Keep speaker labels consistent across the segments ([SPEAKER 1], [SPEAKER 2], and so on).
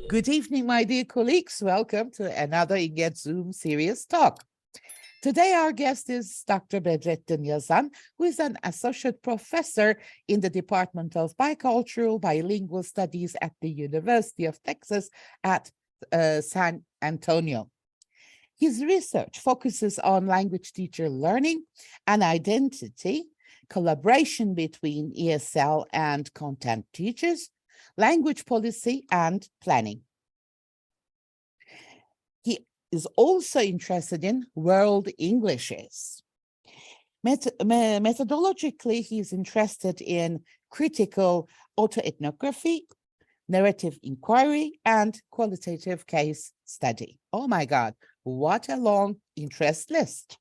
[SPEAKER 1] Good evening, my dear colleagues. Welcome to another hinges Zoom series talk. Today, our guest is Dr. Bedrettin Yazan, who is an associate professor in the Department of Bicultural Bilingual Studies at the University of Texas at San Antonio. His research focuses on language teacher learning and identity, collaboration between ESL and content teachers, language policy, and planning. He is also interested in world Englishes. Methodologically, he is interested in critical autoethnography, narrative inquiry, and qualitative case study. Oh my God, what a long interest list.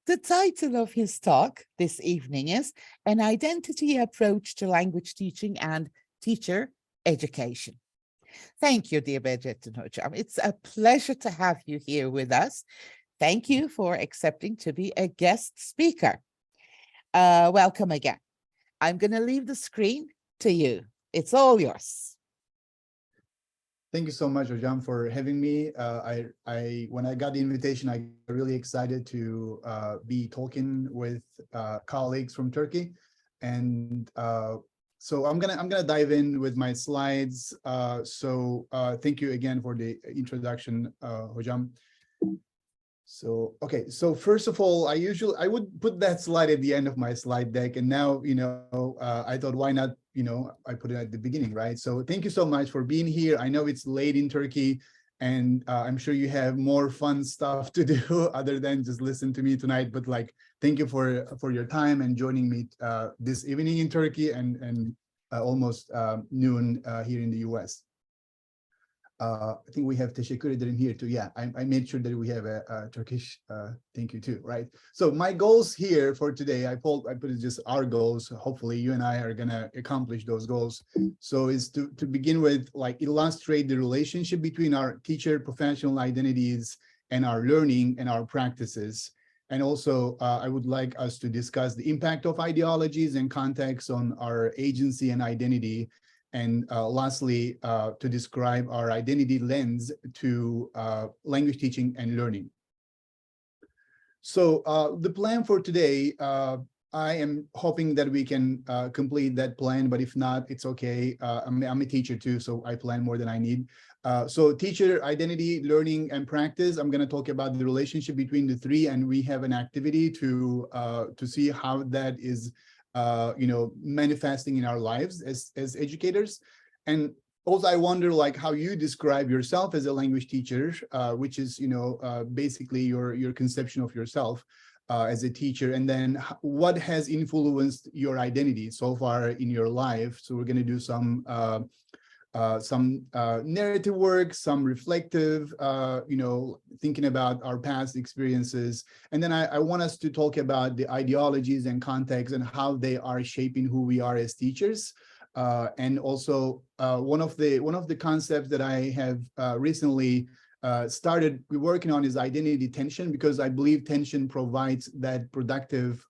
[SPEAKER 1] The title of his talk this evening is An Identity Approach to Language Teaching and Teacher Education. Thank you, dear Bedrettin Hocam. It's a pleasure to have you here with us. Thank you for accepting to be a guest speaker. Welcome again. I'm going to leave the screen to you. It's all yours.
[SPEAKER 2] Thank you so much, Hocam, for having me. When I got the invitation, I got really excited to be talking with colleagues from Turkey, and so I'm gonna dive in with my slides. Thank you again for the introduction, Hocam. So okay, so first of all, I would put that slide at the end of my slide deck, and now I thought, why not I put it at the beginning, right? So thank you so much for being here. I know it's late in Turkey, and I'm sure you have more fun stuff to do other than just listen to me tonight. But thank you for your time and joining me this evening in Turkey and almost noon here in the US. I think we have teşekkür ederim here too. Yeah, I made sure that we have a Turkish thank you too, right? So my goals here for today, I put it just our goals. Hopefully you and I are gonna accomplish those goals. So is to begin with, illustrate the relationship between our teacher professional identities and our learning and our practices. And also, I would like us to discuss the impact of ideologies and contexts on our agency and identity. And lastly, to describe our identity lens to language teaching and learning. So the plan for today, I am hoping that we can complete that plan, but if not, it's okay. I'm a teacher too, so I plan more than I need. So teacher identity, learning, and practice, I'm gonna talk about the relationship between the three, and we have an activity to see how that is manifesting in our lives as educators. And also I wonder how you describe yourself as a language teacher, which is basically your conception of yourself as a teacher, and then what has influenced your identity so far in your life. So we're going to do some narrative work, some reflective, thinking about our past experiences. And then I want us to talk about the ideologies and context and how they are shaping who we are as teachers. And also one of the concepts that I have recently started working on is identity tension, because I believe tension provides that productive,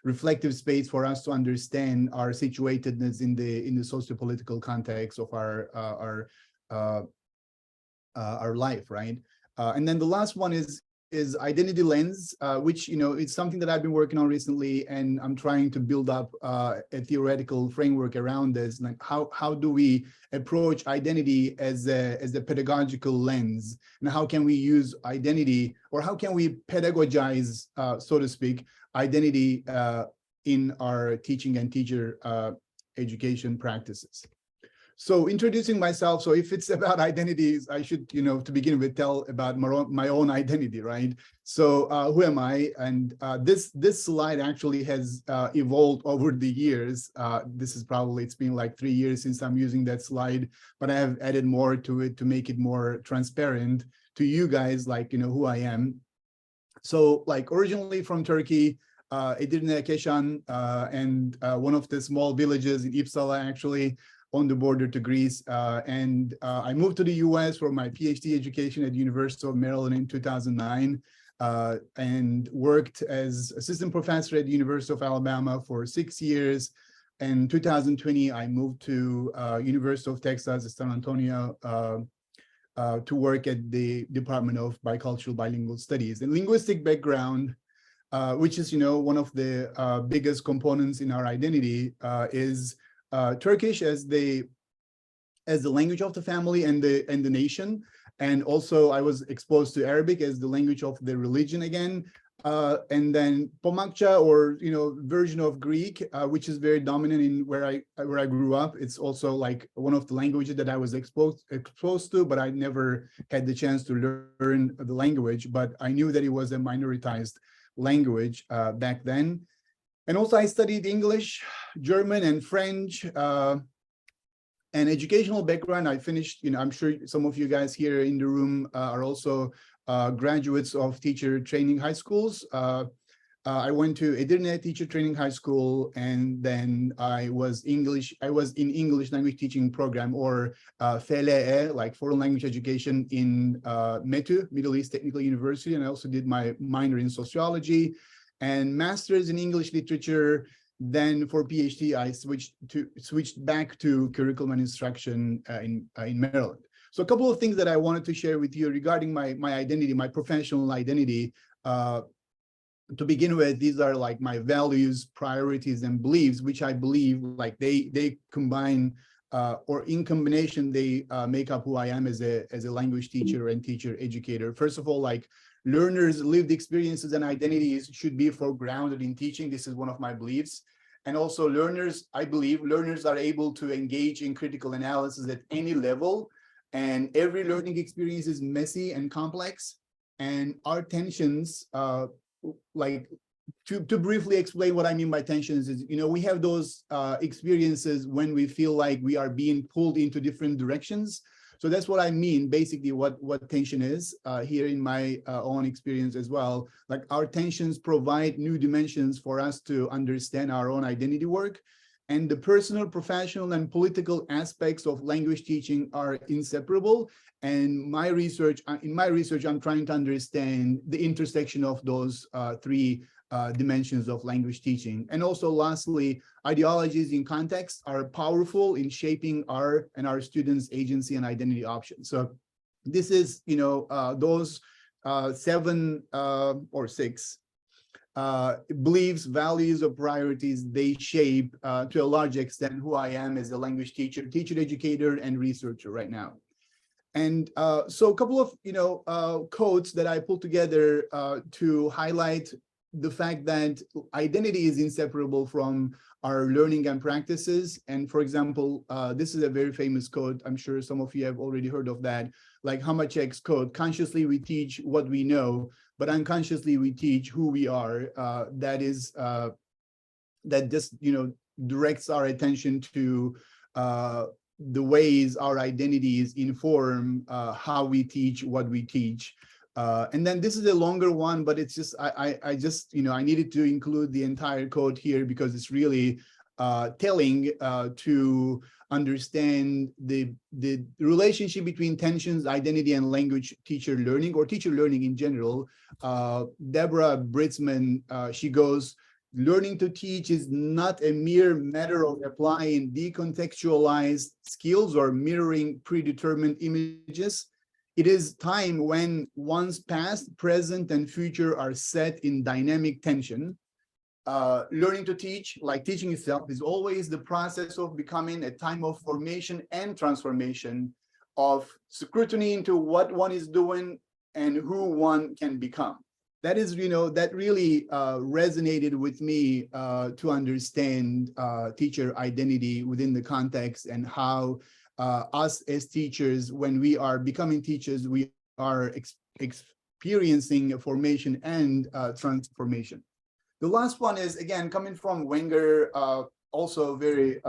[SPEAKER 2] reflective space for us to understand our situatedness in the socio-political context of our life, right? And then the last one is identity lens, which it's something that I've been working on recently, and I'm trying to build up a theoretical framework around this. Like how do we approach identity as a pedagogical lens, and how can we use identity, or how can we pedagogize, so to speak, identity in our teaching and teacher education practices. So introducing myself, so if it's about identities, I should, to begin with, tell about my own identity, right? So who am I? And this slide actually has evolved over the years. It's been like 3 years since I'm using that slide, but I have added more to it to make it more transparent to you guys, who I am. So originally from Turkey, Edirne, Keşan, and one of the small villages in Uppsala, actually, on the border to Greece. I moved to the US for my PhD education at the University of Maryland in 2009. and worked as assistant professor at the University of Alabama for 6 years. In 2020, I moved to University of Texas at San Antonio to work at the Department of Bicultural Bilingual Studies. And linguistic background, which is, one of the biggest components in our identity, is Turkish as the language of the family and the nation. And also I was exposed to Arabic as the language of the religion again. And then Pomakcha, or version of Greek, which is very dominant in where I grew up. It's also like one of the languages that I was exposed to, but I never had the chance to learn the language. But I knew that it was a minoritized language back then. And also I studied English, German, and French. And educational background, I finished, I'm sure some of you guys here in the room are also graduates of teacher training high schools. I went to Edirne Teacher Training High School, and then I was in English language teaching program, or FLE, like foreign language education, in METU, Middle East Technical University. And I also did my minor in sociology and master's in English literature. Then for PhD, I switched back to curriculum and instruction in Maryland. So a couple of things that I wanted to share with you regarding my identity, my professional identity. To begin with, these are like my values, priorities, and beliefs, which I believe like they combine, or in combination, they make up who I am as a language teacher and teacher educator. First of all, like learners' lived experiences and identities should be foregrounded in teaching. This is one of my beliefs. And also I believe learners are able to engage in critical analysis at any level. And every learning experience is messy and complex. And our tensions, like to briefly explain what I mean by tensions is, we have those experiences when we feel like we are being pulled into different directions. So that's what I mean, basically what tension is here in my own experience as well. Like our tensions provide new dimensions for us to understand our own identity work. And the personal, professional, and political aspects of language teaching are inseparable. And in my research, I'm trying to understand the intersection of those three dimensions of language teaching. And also lastly, ideologies in context are powerful in shaping our students' agency and identity options. So this is, those 7 or 6 beliefs, values, or priorities. They shape to a large extent who I am as a language teacher, teacher educator, and researcher right now. And so a couple of quotes that I pulled together to highlight the fact that identity is inseparable from our learning and practices. And for example, this is a very famous quote. I'm sure some of you have already heard of that, like Hamachek's quote: consciously we teach what we know, but unconsciously we teach who we are. That just, directs our attention to the ways our identities inform how we teach what we teach. And then this is a longer one, but it's just, I just, I needed to include the entire code here because it's really telling to understand the relationship between tensions, identity, and language teacher learning, or teacher learning in general. Deborah Britzman, she goes, learning to teach is not a mere matter of applying decontextualized skills or mirroring predetermined images. It is time when one's past, present, and future are set in dynamic tension. Learning to teach, like teaching itself, is always the process of becoming a time of formation and transformation, of scrutiny into what one is doing and who one can become. That is, that really resonated with me to understand teacher identity within the context, and how us as teachers, when we are becoming teachers, we are experiencing a formation and transformation. The last one is, again, coming from Wenger, also very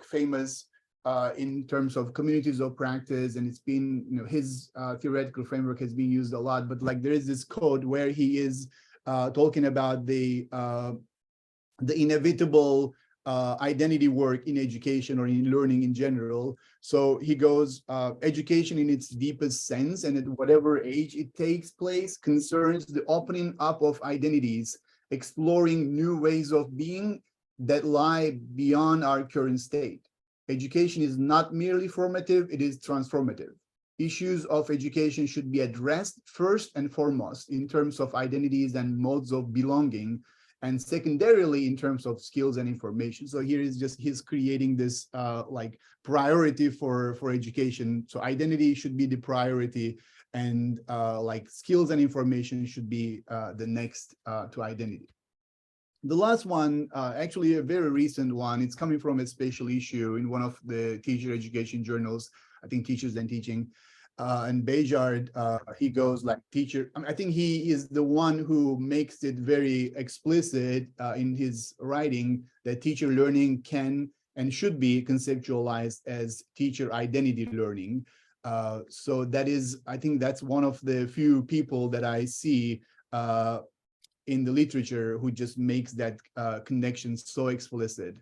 [SPEAKER 2] famous in terms of communities of practice, and it's been, his theoretical framework has been used a lot. But like there is this quote where he is talking about the inevitable identity work in education or in learning in general. So he goes, education in its deepest sense and at whatever age it takes place concerns the opening up of identities, exploring new ways of being that lie beyond our current state. Education is not merely formative, it is transformative. Issues of education should be addressed first and foremost in terms of identities and modes of belonging, and secondarily in terms of skills and information. So here is just he's creating this like priority for education. So identity should be the priority, and like skills and information should be the next to identity. The last one, actually a very recent one, it's coming from a special issue in one of the teacher education journals, I think Teachers and Teaching. And Bejard, he goes like teacher, I think he is the one who makes it very explicit in his writing that teacher learning can and should be conceptualized as teacher identity learning. So that is, I think that's one of the few people that I see in the literature who just makes that connection so explicit.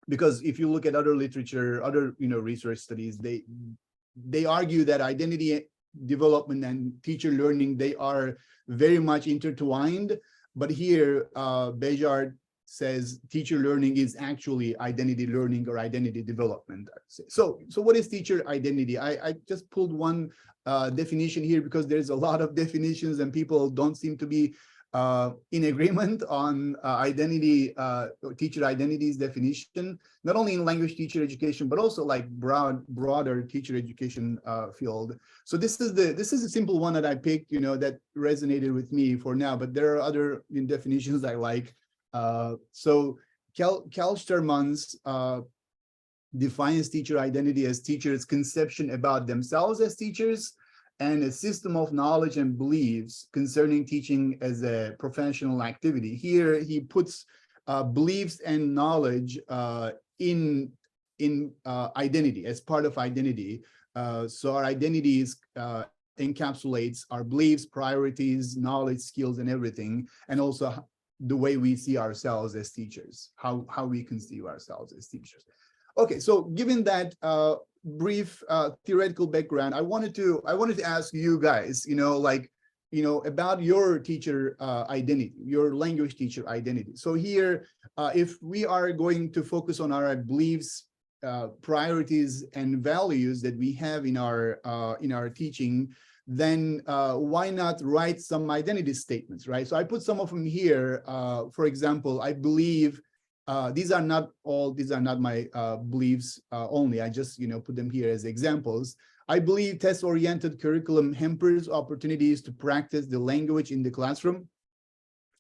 [SPEAKER 2] Because if you look at other literature, other research studies, they argue that identity development and teacher learning, they are very much intertwined. But here, Bejard says teacher learning is actually identity learning or identity development. So what is teacher identity? I just pulled one definition here because there's a lot of definitions and people don't seem to be in agreement on identity, teacher identities definition, not only in language teacher education, but also like broader teacher education field. So this is a simple one that I picked, that resonated with me for now, but there are other definitions I like. So Kelsterman's defines teacher identity as teachers' conception about themselves as teachers and a system of knowledge and beliefs concerning teaching as a professional activity. Here he puts beliefs and knowledge in identity as part of identity. So our identities encapsulates our beliefs, priorities, knowledge, skills, and everything, and also the way we see ourselves as teachers, how we conceive ourselves as teachers. Okay, so given that brief theoretical background, I wanted to ask you guys, about your teacher identity, your language teacher identity. So here, if we are going to focus on our beliefs, priorities, and values that we have in our teaching, then why not write some identity statements, right? So I put some of them here. For example, I believe these are not my beliefs only. I just put them here as examples. I believe test-oriented curriculum hampers opportunities to practice the language in the classroom.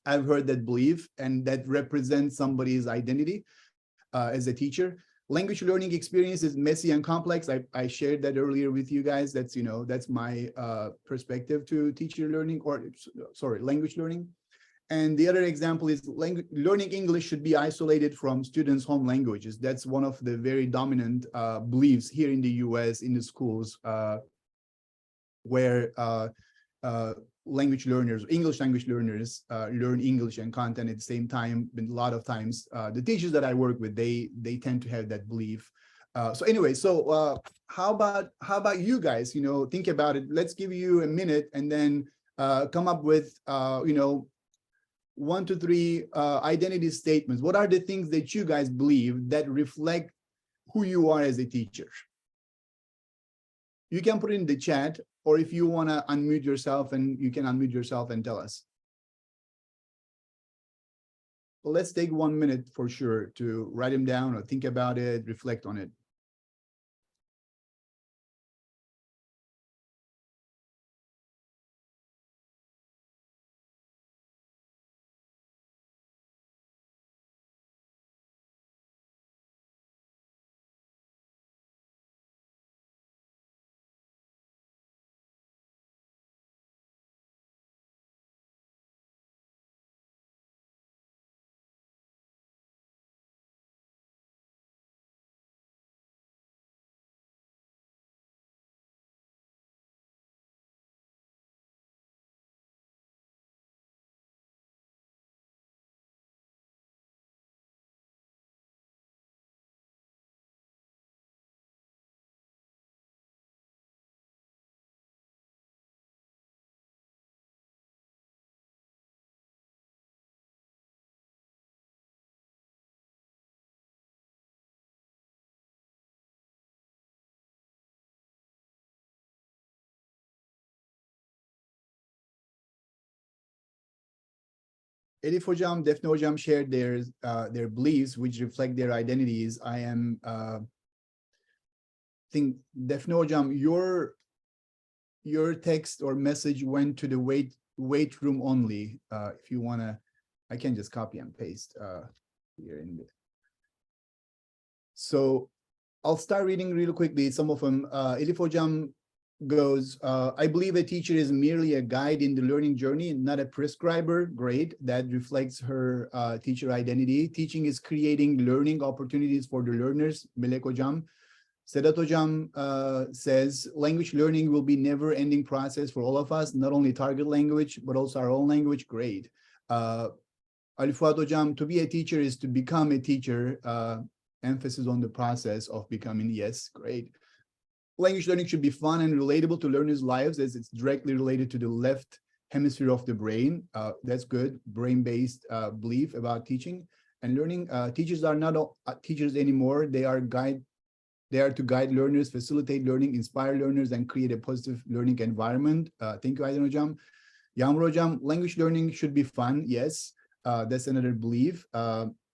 [SPEAKER 2] I've heard that belief, and that represents somebody's identity as a teacher. Language learning experience is messy and complex. I shared that earlier with you guys. That's that's my perspective to teacher learning, or sorry, language learning. And the other example is learning English should be isolated from students' home languages. That's one of the very dominant beliefs here in the US in the schools, where language learners, English language learners, learn English and content at the same time. But a lot of times, the teachers that I work with, they tend to have that belief. So anyway, so how about you guys? Think about it. Let's give you a minute and then come up with 1 to 3 identity statements. What are the things that you guys believe that reflect who you are as a teacher? You can put it in the chat, or if you want to unmute yourself, and you can unmute yourself and tell us. Well, let's take 1 minute for sure to write them down or think about it, reflect on it. Elif Hocam, Defne Hocam shared their beliefs, which reflect their identities. I am think Defne Hocam, your text or message went to the weight room only. If you wanna, I can just copy and paste here in the. So I'll start reading really quickly some of them. Elif Hocam goes, I believe a teacher is merely a guide in the learning journey, not a prescriber. Great, that reflects her teacher identity. Teaching is creating learning opportunities for the learners. Melek Hocam. Sedat Hocam says, language learning will be never-ending process for all of us, not only target language, but also our own language. Great. Ali Fuad Hocam, to be a teacher is to become a teacher. Emphasis on the process of becoming. Yes, great. Language learning should be fun and relatable to learners' lives as it's directly related to the left hemisphere of the brain. That's good. Brain-based belief about teaching and learning. Teachers are not teachers anymore. They are to guide learners, facilitate learning, inspire learners, and create a positive learning environment. Thank you, Aydin Hocam. Yağmur Hocam, language learning should be fun. Yes, that's another belief.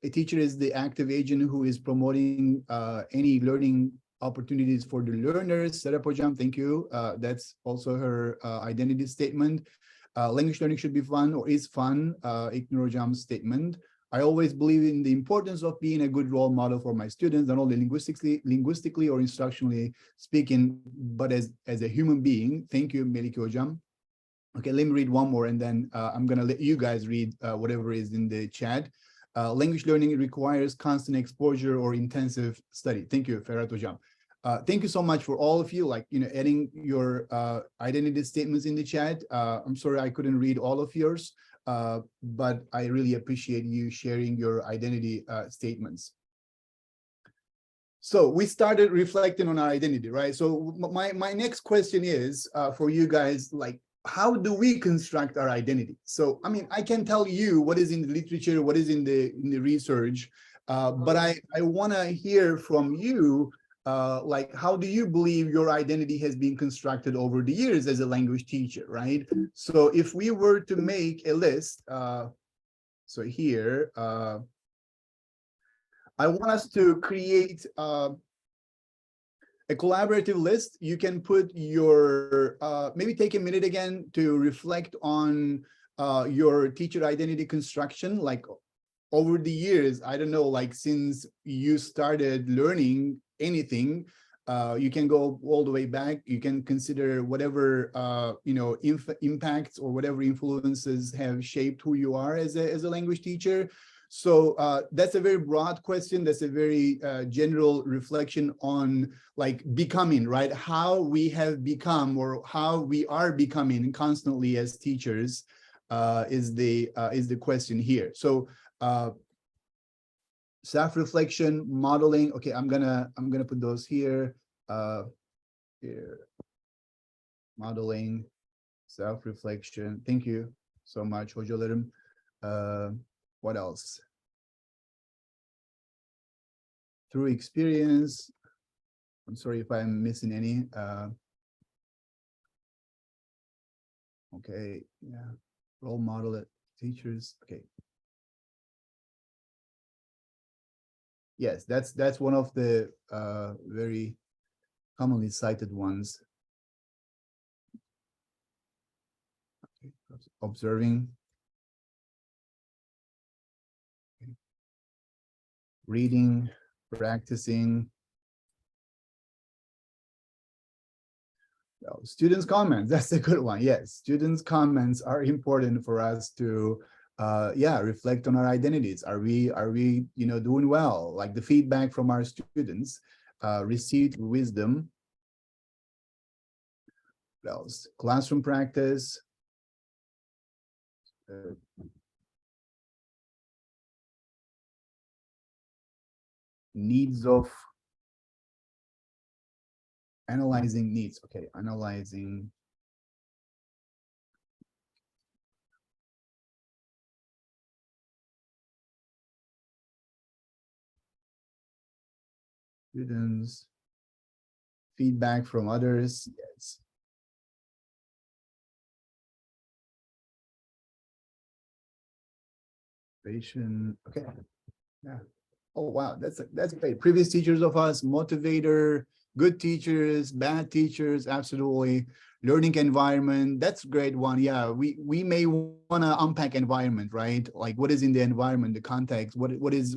[SPEAKER 2] A teacher is the active agent who is promoting any learning opportunities for the learners. Serap Hocam, thank you. That's also her identity statement. Language learning should be fun or is fun. İlknur Hocam's statement. I always believe in the importance of being a good role model for my students, not only linguistically or instructionally speaking, but as a human being. Thank you, Melike Hocam. Okay, let me read one more, and then I'm going to let you guys read whatever is in the chat. Language learning requires constant exposure or intensive study. Thank you, Ferhat Hocam. Thank you so much for all of you, adding your identity statements in the chat. I'm sorry I couldn't read all of yours. But I really appreciate you sharing your identity statements. So we started reflecting on our identity, right? So my next question is for you guys, how do we construct our identity? So, I mean, I can tell you what is in the literature, what is in the research, but I want to hear from you, how do you believe your identity has been constructed over the years as a language teacher, right? So if we were to make a list, so here, I want us to create a collaborative list. You can put your, maybe take a minute again to reflect on your teacher identity construction, over the years. I don't know, since you started learning anything, you can go all the way back. You can consider whatever impacts or whatever influences have shaped who you are as a language teacher. So that's a very broad question. That's a very general reflection on becoming, right? How we have become or how we are becoming constantly as teachers is the question here. So self-reflection, modeling. Okay, I'm gonna put those here. Here, modeling, self-reflection. Thank you so much, hocalarım. What else? Through experience. I'm sorry if I'm missing any. Okay, yeah. Role model at teachers. Okay. Yes, that's one of the very commonly cited ones. Okay. Observing. Okay. Reading, practicing. Well, students' comments, that's a good one. Yes, students' comments are important for us to reflect on our identities. Are we doing well? Like the feedback from our students, received wisdom. What else? Classroom practice. Needs of analyzing needs. Okay, analyzing. Students, feedback from others. Yes. Motivation. Okay. Yeah. Oh, wow. That's great. Previous teachers of us, motivator, good teachers, bad teachers, absolutely. Learning environment. That's a great one. Yeah. We may want to unpack environment, right? Like what is in the environment, the context, what is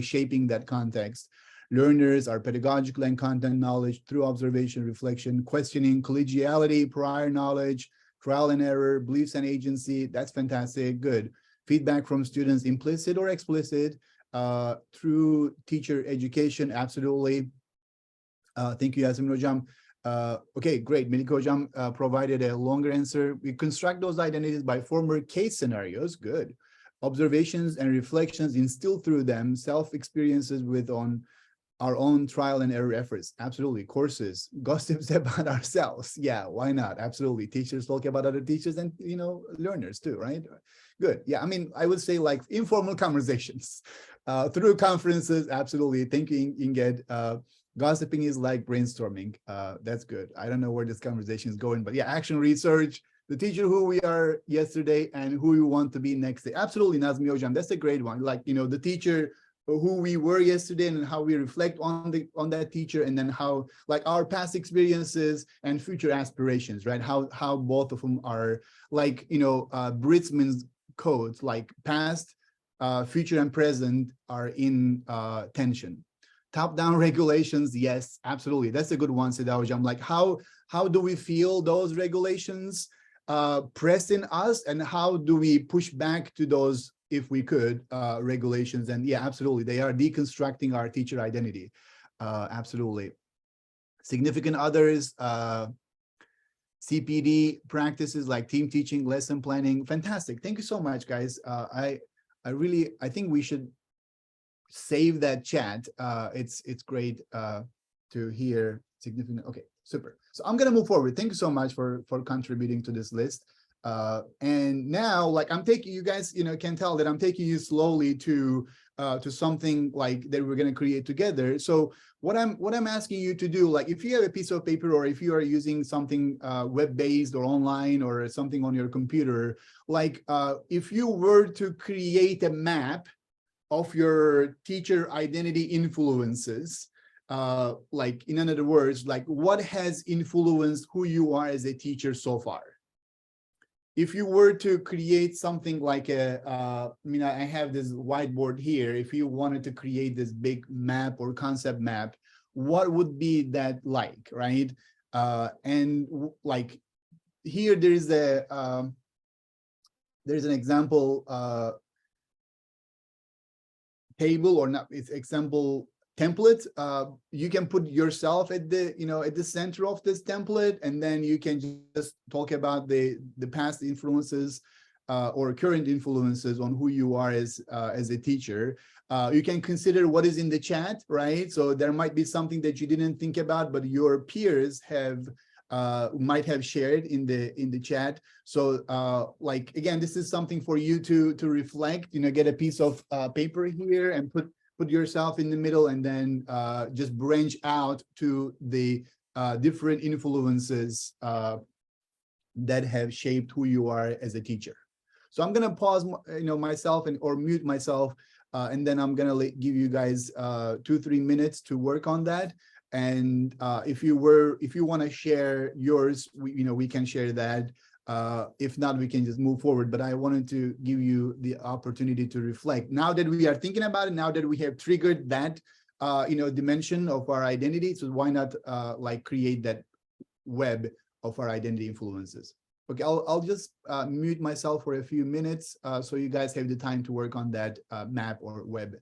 [SPEAKER 2] shaping that context. Learners are pedagogical and content knowledge through observation, reflection, questioning, collegiality, prior knowledge, trial and error, beliefs and agency. That's fantastic. Good. Feedback from students, implicit or explicit, through teacher education. Absolutely. Thank you, Yasemin Hocam. Okay, great. Melike Hocam provided a longer answer. We construct those identities by former case scenarios. Good. Observations and reflections instilled through them, self-experiences with on our own trial and error efforts. Absolutely. Courses, gossips about ourselves. Yeah, why not? Absolutely. Teachers talk about other teachers and, learners too, right? Good. Yeah, I mean, I would say like informal conversations through conferences. Absolutely. Thank you, Inged. Gossiping is like brainstorming. That's good. I don't know where this conversation is going, but yeah, action research, the teacher who we are yesterday and who we want to be next day. Absolutely, Nazmi Hocam. That's a great one. Like, the teacher who we were yesterday and how we reflect on that teacher, and then how like our past experiences and future aspirations, right? How both of them are like, Britzman's codes, like past, future, and present are in tension. Top-down regulations, yes, absolutely. That's a good one, Sidawjam. Like how do we feel those regulations press in us, and how do we push back to those, if we could, regulations? And yeah, absolutely, they are deconstructing our teacher identity. Absolutely. Significant others, CPD practices like team teaching, lesson planning. Fantastic. Thank you so much, guys. I think we should save that chat. It's great to hear significant. Okay, super. So I'm gonna move forward. Thank you so much for contributing to this list. And now, like, I'm taking you guys, can tell that I'm taking you slowly to something like that we're gonna create together. So what I'm asking you to do, like, if you have a piece of paper, or if you are using something web-based or online, or something on your computer, like if you were to create a map of your teacher identity influences, like, in other words, like what has influenced who you are as a teacher so far? If you were to create something like I have this whiteboard here. If you wanted to create this big map or concept map, what would be that like, right? And like here, there's an example table, or not, it's example template. You can put yourself at the center of this template, and then you can just talk about the past influences or current influences on who you are as a teacher. You can consider what is in the chat, right? So there might be something that you didn't think about, but your peers might have shared in the chat. So like, again, this is something for you to reflect, get a piece of paper here and put yourself in the middle, and then just branch out to the different influences that have shaped who you are as a teacher. So I'm gonna pause myself or mute myself, and then I'm gonna give you guys 2-3 minutes to work on that. And if you want to share yours, we can share that. If not, we can just move forward. But I wanted to give you the opportunity to reflect. Now that we are thinking about it, now that we have triggered that dimension of our identity, so why not like create that web of our identity influences? Okay, I'll just mute myself for a few minutes so you guys have the time to work on that map or web.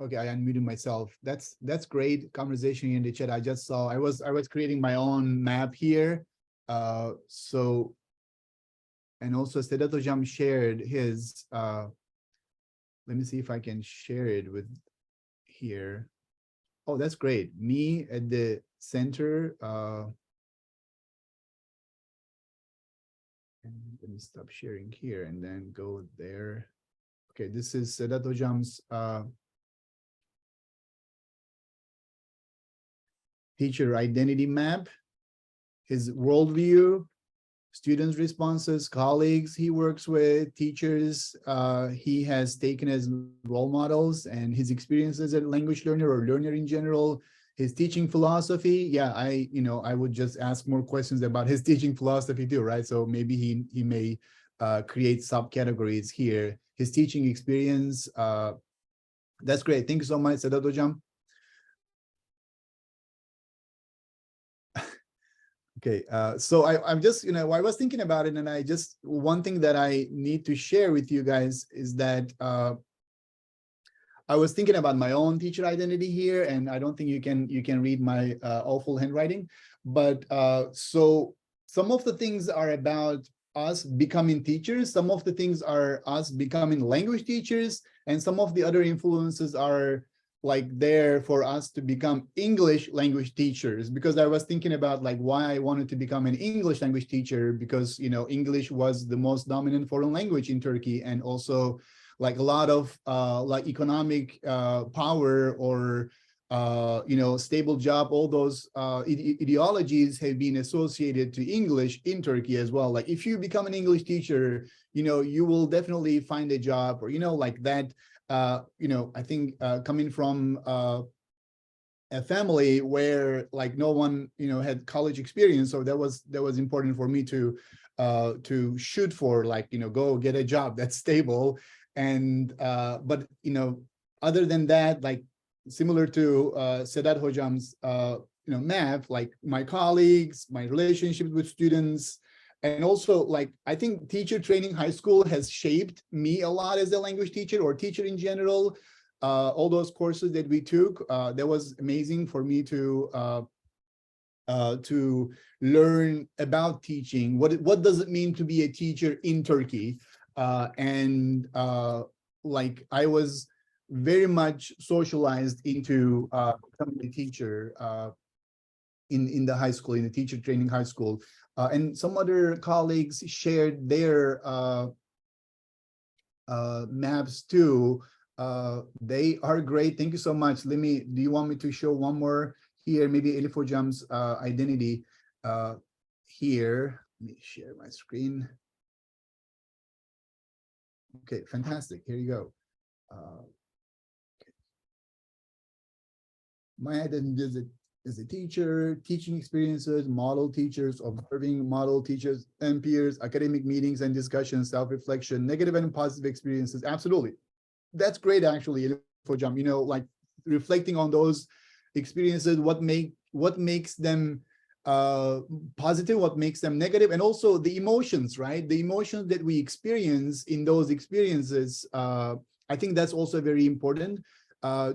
[SPEAKER 2] Okay, I unmuted myself. That's great conversation in the chat. I just saw I was creating my own map here. So and also Sedat Hocam shared his let me see if I can share it with here. Oh, that's great. Me at the center. And let me stop sharing here and then go there. Okay, this is Sedat Hocam's teacher identity map, his worldview, students' responses, colleagues he works with, teachers he has taken as role models, and his experiences as a language learner or learner in general, his teaching philosophy. Yeah, I would just ask more questions about his teaching philosophy too, right? So maybe he may create subcategories here. His teaching experience, that's great. Thank you so much, Sedat Hocam. Okay, so I'm just, I was thinking about it, and one thing that I need to share with you guys is that I was thinking about my own teacher identity here, and I don't think you can read my awful handwriting, but so some of the things are about us becoming teachers, some of the things are us becoming language teachers, and some of the other influences are like there for us to become English language teachers, because I was thinking about like why I wanted to become an English language teacher, because English was the most dominant foreign language in Turkey, and also like a lot of like economic power or stable job, all those ideologies have been associated to English in Turkey as well. Like if you become an English teacher, you will definitely find a job, or like that. I think coming from a family where like no one had college experience, so that was important for me to shoot for, like go get a job that's stable. And but other than that, like similar to Sedat Hocam's map, like my colleagues, my relationships with students, and also like I think teacher training high school has shaped me a lot as a language teacher or teacher in general. All those courses that we took, that was amazing for me to learn about teaching. What does it mean to be a teacher in Turkey? And like I was very much socialized into becoming a teacher in the high school, in the teacher training high school. And some other colleagues shared their maps too. They are great. Thank you so much. Do you want me to show one more here? Maybe Elif Hocam's identity here. Let me share my screen. Okay, fantastic. Here you go. My identity is a teacher, teaching experiences, model teachers, observing model teachers and peers, academic meetings and discussions, self-reflection, negative and positive experiences. Absolutely. That's great, actually, for Jam. Like reflecting on those experiences, what makes them positive, what makes them negative, and also the emotions, right? The emotions that we experience in those experiences. I think that's also very important.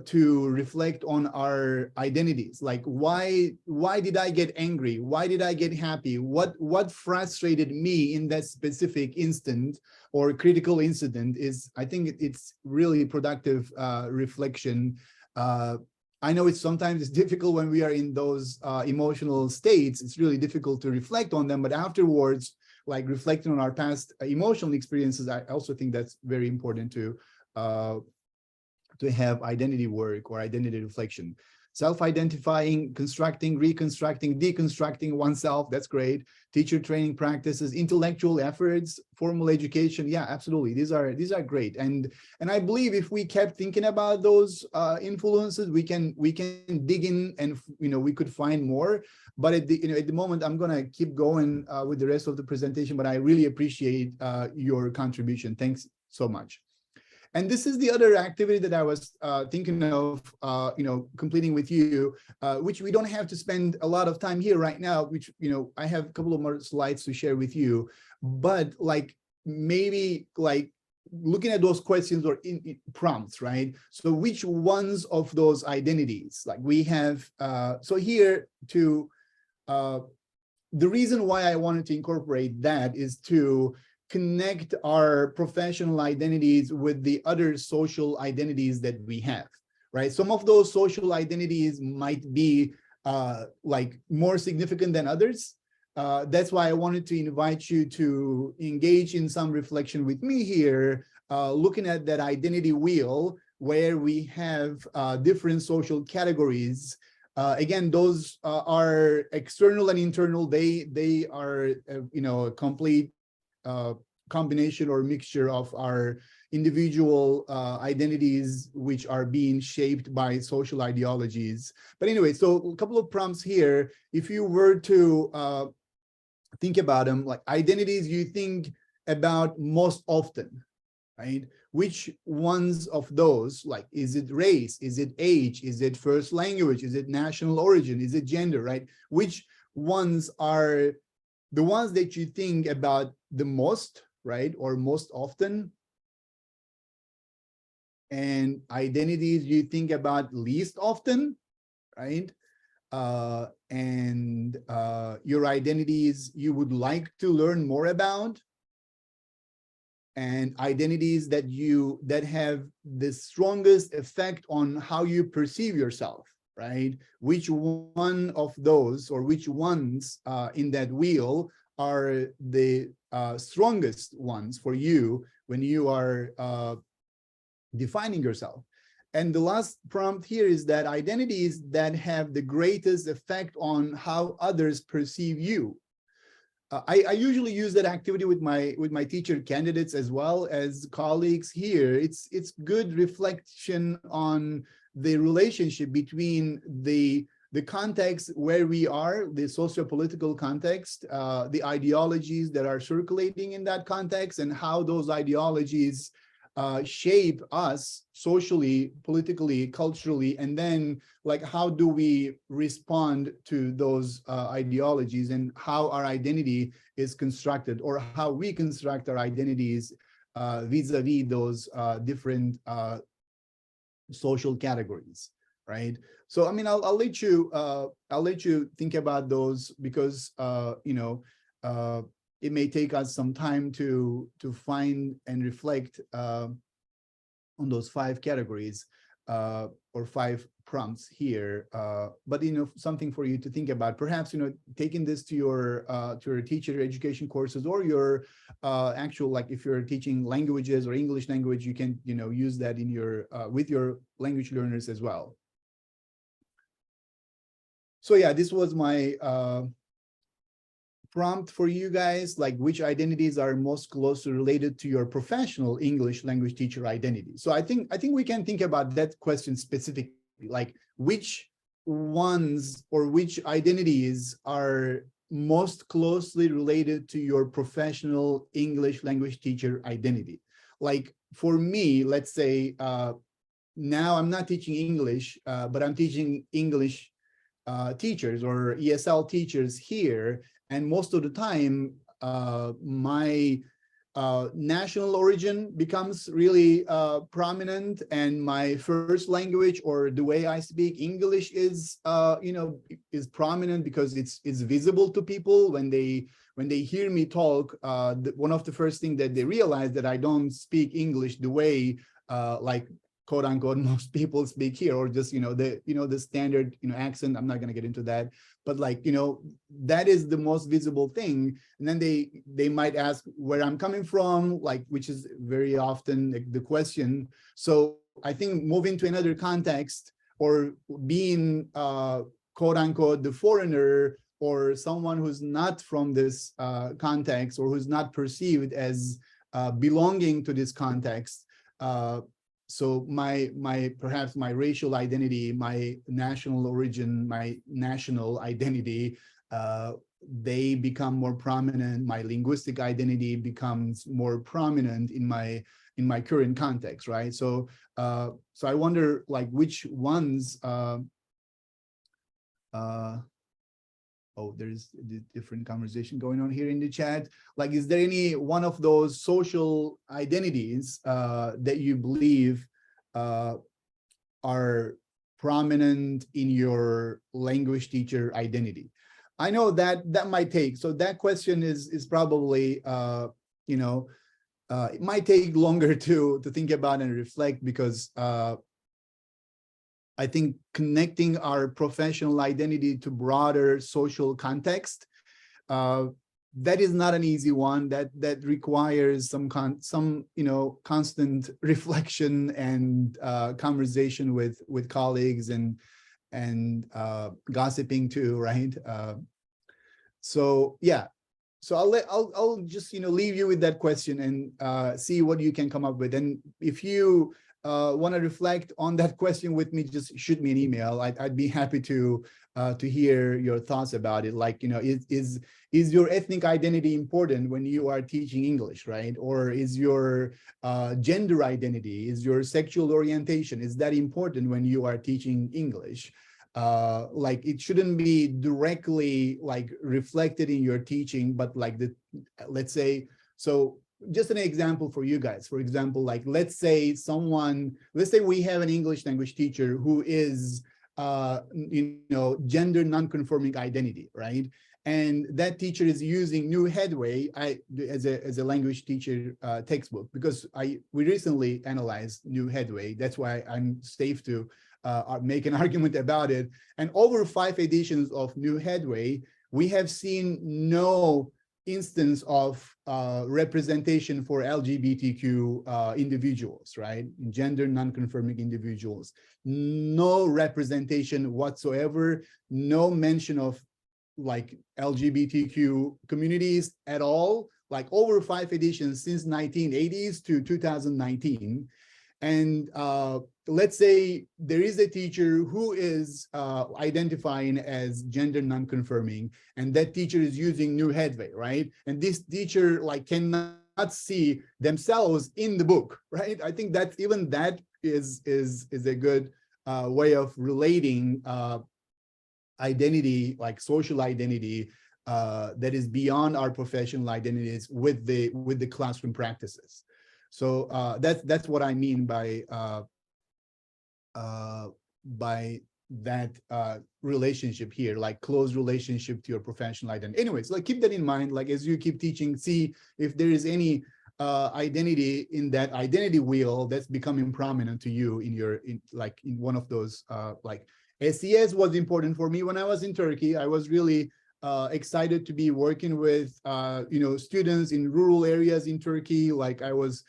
[SPEAKER 2] To reflect on our identities, like why did I get angry? Why did I get happy? What frustrated me in that specific instant or critical incident is, I think it's really productive reflection. I know sometimes it's difficult when we are in those emotional states. It's really difficult to reflect on them, but afterwards, like reflecting on our past emotional experiences, I also think that's very important to have identity work or identity reflection. Self-identifying, constructing, reconstructing, deconstructing oneself, that's great. Teacher training practices, intellectual efforts, formal education, yeah, absolutely. These are great. And I believe if we kept thinking about those influences, we can dig in, and we could find more. But at the moment, I'm gonna keep going with the rest of the presentation, but I really appreciate your contribution. Thanks so much. And this is the other activity that I was thinking of, completing with you, which we don't have to spend a lot of time here right now, which, I have a couple of more slides to share with you, but like maybe like looking at those questions or in prompts, right? So which ones of those identities, like we have, so here to, the reason why I wanted to incorporate that is to connect our professional identities with the other social identities that we have, right? Some of those social identities might be like more significant than others. That's why I wanted to invite you to engage in some reflection with me here, looking at that identity wheel where we have different social categories. Again, those are external and internal. They are, you know, a complete combination or mixture of our individual identities, which are being shaped by social ideologies. But anyway, so a couple of prompts here. If you were to think about them, like identities you think about most often, right? Which ones of those, like, is it race? Is it age? Is it first language? Is it national origin? Is it gender, right? Which ones are the ones that you think about the most, right? Or most often? And identities you think about least often, right? And your identities you would like to learn more about, and identities that have the strongest effect on how you perceive yourself, right? Which one of those, or which ones in that wheel are the strongest ones for you when you are defining yourself? And the last prompt here is that identities that have the greatest effect on how others perceive you. I usually use that activity with my teacher candidates as well as colleagues here. It's good reflection on the relationship between the context where we are, the socio-political context, the ideologies that are circulating in that context, and how those ideologies shape us socially, politically, culturally, and then like how do we respond to those ideologies, and how our identity is constructed, or how we construct our identities vis-a-vis those different social categories, right? So I mean, I'll let you think about those, because you know, it may take us some time to find and reflect on those 5 categories or 5 prompts here. But you know, something for you to think about. Perhaps, you know, taking this to your teacher education courses, or your actual, like if you're teaching languages or English language, you can, you know, use that in your with your language learners as well. So yeah, this was my prompt for you guys, like which identities are most closely related to your professional English language teacher identity. So I think we can think about that question specifically, like which ones or which identities are most closely related to your professional English language teacher identity. Like for me, let's say now I'm not teaching English, but I'm teaching English teachers or ESL teachers here. And most of the time, my national origin becomes really prominent, and my first language, or the way I speak English, is you know, is prominent, because it's visible to people when they hear me talk. One of the first things that they realize that I don't speak English the way like quote unquote most people speak here, or just, you know, the standard, you know, accent. I'm not going to get into that, but like, you know, that is the most visible thing. And then they might ask where I'm coming from, like, which is very often the question. So I think moving to another context, or being quote unquote the foreigner, or someone who's not from this context, or who's not perceived as belonging to this context, so perhaps my racial identity, my national origin, my national identity, they become more prominent. My linguistic identity becomes more prominent in my current context, right? So so I wonder, like, which ones oh, there's different conversation going on here in the chat. Like, is there any one of those social identities that you believe are prominent in your language teacher identity? I know that might take, so that question is probably, you know, it might take longer to think about and reflect, because I think connecting our professional identity to broader social context, that is not an easy one. That requires some you know, constant reflection and conversation with colleagues and gossiping too, right? So yeah, so I'll just, you know, leave you with that question and see what you can come up with. And if you want to reflect on that question with me, just shoot me an email. I'd be happy to hear your thoughts about it. Like, you know, is your ethnic identity important when you are teaching English, right? Or is your gender identity, is your sexual orientation, is that important when you are teaching English? Like, it shouldn't be directly like reflected in your teaching, but like let's say, so just an example for you guys. For example, like, let's say we have an English language teacher who is, you know, gender non-conforming identity, right? And that teacher is using New Headway as a language teacher textbook, because we recently analyzed New Headway. That's why I'm safe to make an argument about it. And over 5 editions of New Headway, we have seen no instance of representation for LGBTQ individuals, right? Gender non-conforming individuals. No representation whatsoever, no mention of like LGBTQ communities at all, like over 5 editions since 1980s to 2019. And let's say there is a teacher who is identifying as gender non-conforming, and that teacher is using New Headway, right? And this teacher like cannot see themselves in the book, right? I think that even that is a good way of relating identity, like social identity, that is beyond our professional identities with the classroom practices. So that's what I mean by that relationship here, like close relationship to your professional identity. Anyways, like keep that in mind, like as you keep teaching, see if there is any identity in that identity wheel that's becoming prominent to you in one of those like SES was important for me when I was in Turkey. I was really excited to be working with you know, students in rural areas in Turkey. Like I was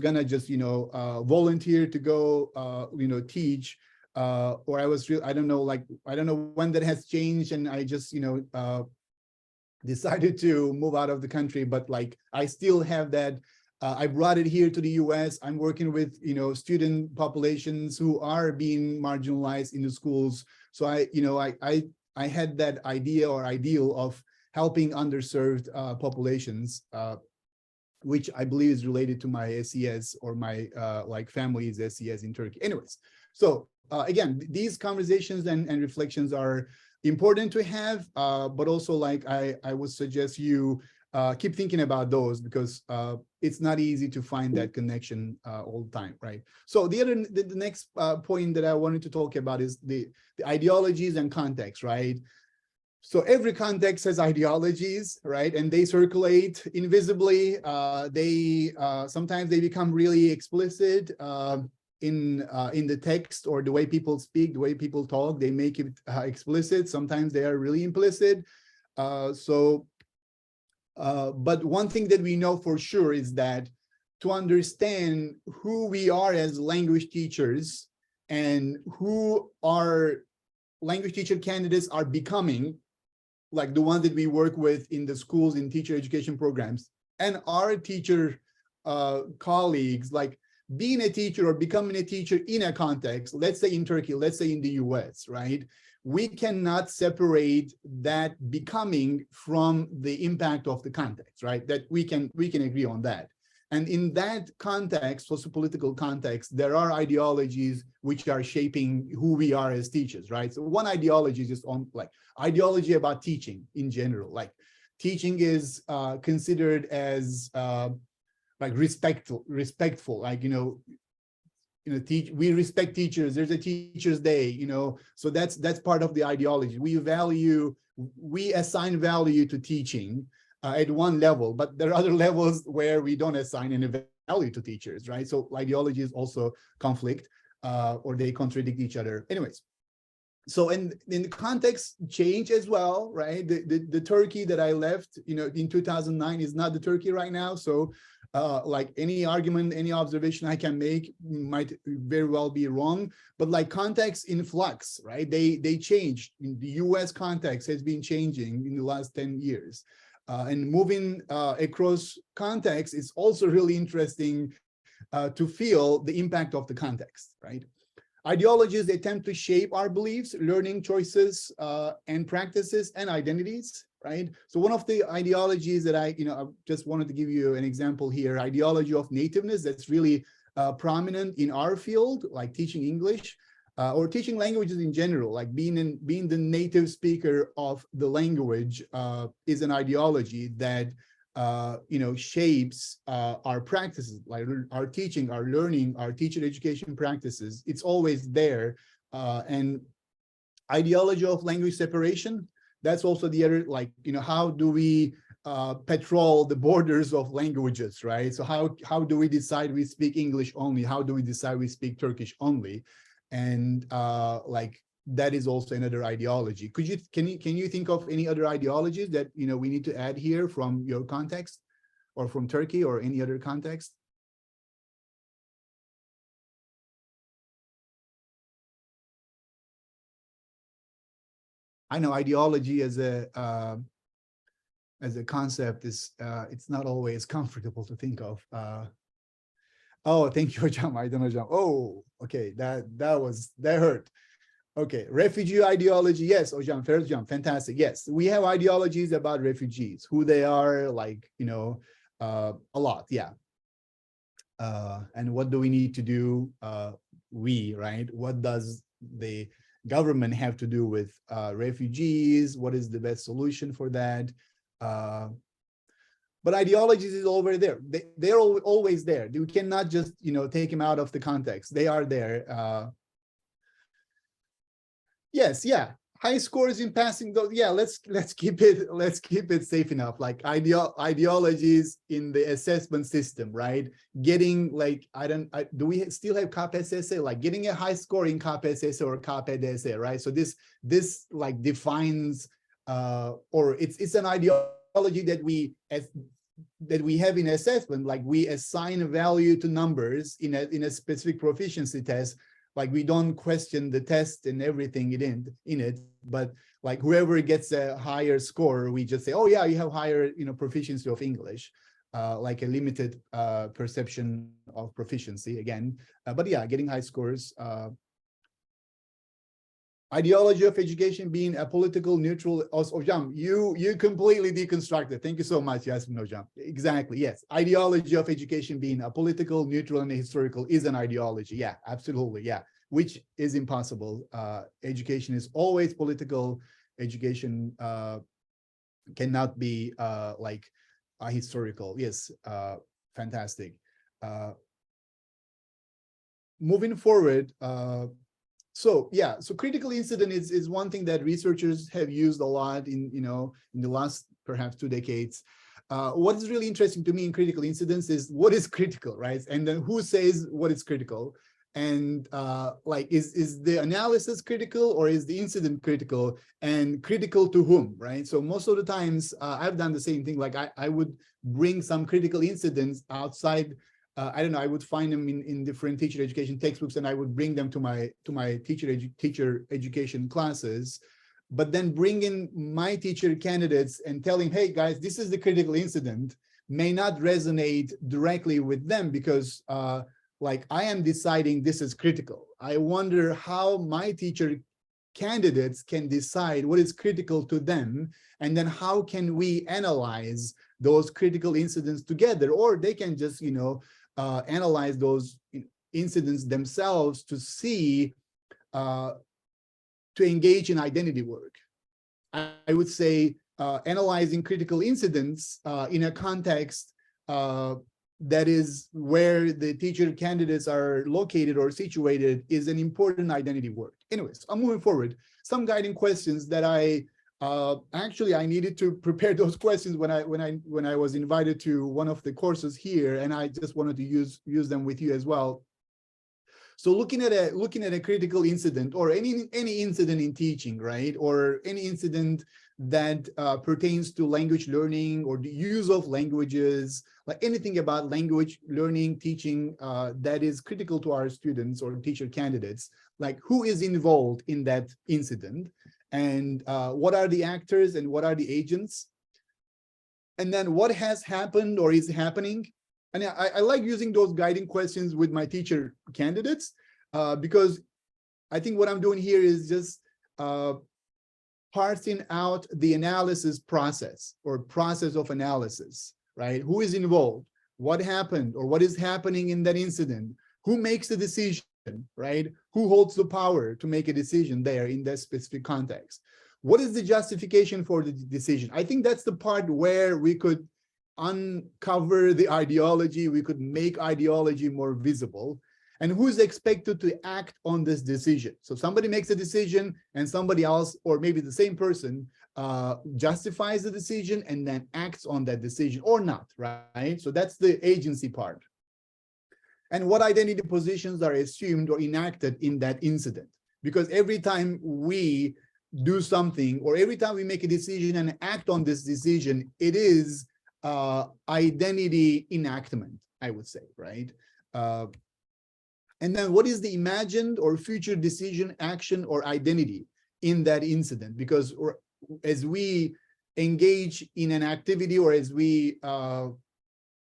[SPEAKER 2] gonna just, you know, volunteer to go, you know, teach, or I don't know, like, I don't know when that has changed, and I just, you know, decided to move out of the country, but like, I still have that. I brought it here to the US. I'm working with, you know, student populations who are being marginalized in the schools. So you know, I had that idea or ideal of helping underserved populations, which I believe is related to my SES or my like family's SES in Turkey. Anyways, so again, these conversations and reflections are important to have, but also like I would suggest you keep thinking about those, because it's not easy to find that connection all the time, right? So the next point that I wanted to talk about is the ideologies and context, right? So every context has ideologies, right? And they circulate invisibly. Sometimes they become really explicit in the text, or the way people speak, the way people talk. They make it explicit. Sometimes they are really implicit. But one thing that we know for sure is that to understand who we are as language teachers and who our language teacher candidates are becoming, like the ones that we work with in the schools, in teacher education programs, and our teacher colleagues, like being a teacher or becoming a teacher in a context, let's say in Turkey, let's say in the US, right? We cannot separate that becoming from the impact of the context, right? That we can agree on that. And in that context, sociopolitical context, there are ideologies which are shaping who we are as teachers, right? So one ideology is just on like ideology about teaching in general. Like teaching is considered as like respectful, like, we respect teachers. There's a teacher's day, so that's part of the ideology. We assign value to teaching at one level, but there are other levels where we don't assign any value to teachers, right? So ideologies also conflict or they contradict each other. Anyways, so in the context change as well, right? The Turkey that I left, in 2009 is not the Turkey right now. So like any argument, any observation I can make might very well be wrong, but like context in flux, right? They changed. The US context has been changing in the last 10 years. And moving across context is also really interesting to feel the impact of the context, right? Ideologies attempt to shape our beliefs, learning choices, and practices and identities, right? So one of the ideologies that I just wanted to give you an example here, ideology of nativeness, that's really prominent in our field, like teaching English or teaching languages in general, like being the native speaker of the language is an ideology that shapes our practices, like our teaching, our learning, our teacher education practices. It's always there. And ideology of language separation, that's also the other, like, how do we patrol the borders of languages, right? So how do we decide we speak English only? How do we decide we speak Turkish only? And like, that is also another ideology. Can you think of any other ideologies that we need to add here from your context or from Turkey or any other context? I know ideology as a concept is it's not always comfortable to think of. Oh, thank you, Hocam. I don't know, Hocam. Oh, okay, that hurt. Okay, refugee ideology. Yes, Hocam, first Hocam, fantastic. Yes, we have ideologies about refugees, who they are, like, a lot, yeah. And what do we need to do? Right? What does the government have to do with refugees? What is the best solution for that? But ideologies is over there. They're always there. You cannot just take them out of the context. They are there. Yes, yeah. High scores in passing, though. Yeah, let's keep it safe enough. Like ideologies in the assessment system, right? Getting like do we still have KPSS? Like getting a high score in KPSS or KPDS, right? So this like defines or it's an ideology that we have in assessment. Like we assign a value to numbers in a specific proficiency test. Like we don't question the test and everything in it, but like whoever gets a higher score, we just say, oh yeah, you have higher proficiency of English, like a limited perception of proficiency again. But yeah, getting high scores. Ideology of education being apolitical, neutral. Hocam, you completely deconstructed. Thank you so much, Yasmin Hocam. Exactly, yes. Ideology of education being apolitical, neutral, and historical is an ideology. Yeah, absolutely, yeah. Which is impossible. Education is always political. Education cannot be like historical. Yes, fantastic. Moving forward, so yeah, so critical incident is one thing that researchers have used a lot in the last perhaps 2 decades. What is really interesting to me in critical incidents is what is critical, right? And then who says what is critical? And like is the analysis critical or is the incident critical, and critical to whom, right? So most of the times I've done the same thing. Like I would bring some critical incidents outside. I don't know, I would find them in different teacher education textbooks, and I would bring them to my teacher education classes, but then bring in my teacher candidates and telling, hey guys, this is the critical incident, may not resonate directly with them because like I am deciding this is critical. I wonder how my teacher candidates can decide what is critical to them, and then how can we analyze those critical incidents together, or they can just, analyze those incidents themselves to see, to engage in identity work. I would say analyzing critical incidents in a context that is where the teacher candidates are located or situated is an important identity work. Anyways, I'm moving forward. Some guiding questions that I needed to prepare those questions when I was invited to one of the courses here, and I just wanted to use them with you as well. So looking at a critical incident, or any incident in teaching, right, or any incident that pertains to language learning or the use of languages, like anything about language learning, teaching that is critical to our students or teacher candidates, like who is involved in that incident, and what are the actors and what are the agents, and then what has happened or is happening. And I like using those guiding questions with my teacher candidates because I think what I'm doing here is just parsing out the analysis process or process of analysis, right? Who is involved? What happened or what is happening in that incident? Who makes the decision, right? Who holds the power to make a decision there in that specific context? What is the justification for the decision? I think that's the part where we could uncover the ideology, we could make ideology more visible, and who's expected to act on this decision. So somebody makes a decision and somebody else, or maybe the same person, justifies the decision and then acts on that decision or not, right? So that's the agency part. And what identity positions are assumed or enacted in that incident. Because every time we do something, or every time we make a decision and act on this decision, it is identity enactment, I would say, right? And then what is the imagined or future decision, action, or identity in that incident? Because as we engage in an activity, or as we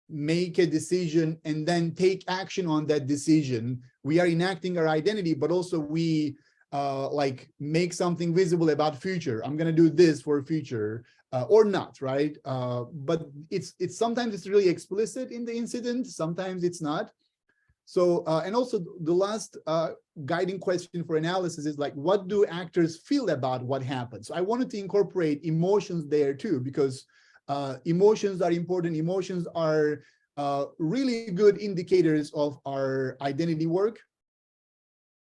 [SPEAKER 2] make a decision and then take action on that decision, we are enacting our identity, but also we like make something visible about future. I'm going to do this for future. Or not, right? But it's sometimes it's really explicit in the incident, sometimes it's not. So, and also the last guiding question for analysis is like, what do actors feel about what happened? So I wanted to incorporate emotions there too, because emotions are important. Emotions are really good indicators of our identity work.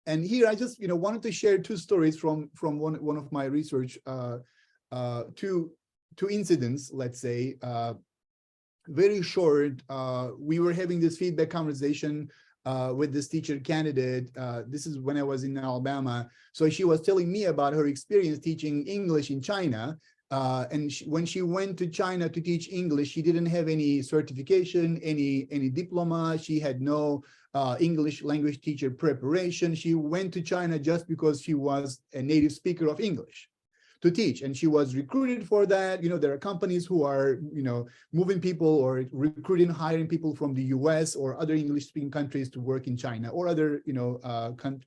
[SPEAKER 2] And here I just, wanted to share two stories from one of my research, two incidents, let's say, very short. We were having this feedback conversation with this teacher candidate. This is when I was in Alabama. So she was telling me about her experience teaching English in China. And when she went to China to teach English, she didn't have any certification, any diploma. She had no English language teacher preparation. She went to China just because she was a native speaker of English to teach, and she was recruited for that. There are companies who are, moving people or recruiting, hiring people from the US or other English-speaking countries to work in China, or other,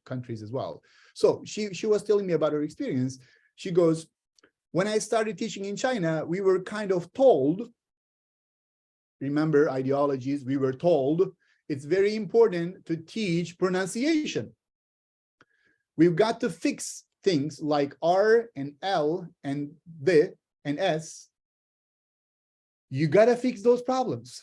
[SPEAKER 2] countries as well. So she was telling me about her experience. She goes, when I started teaching in China, we were kind of told, remember ideologies, we were told it's very important to teach pronunciation. We've got to fix things like R and L and the and S. You got to fix those problems.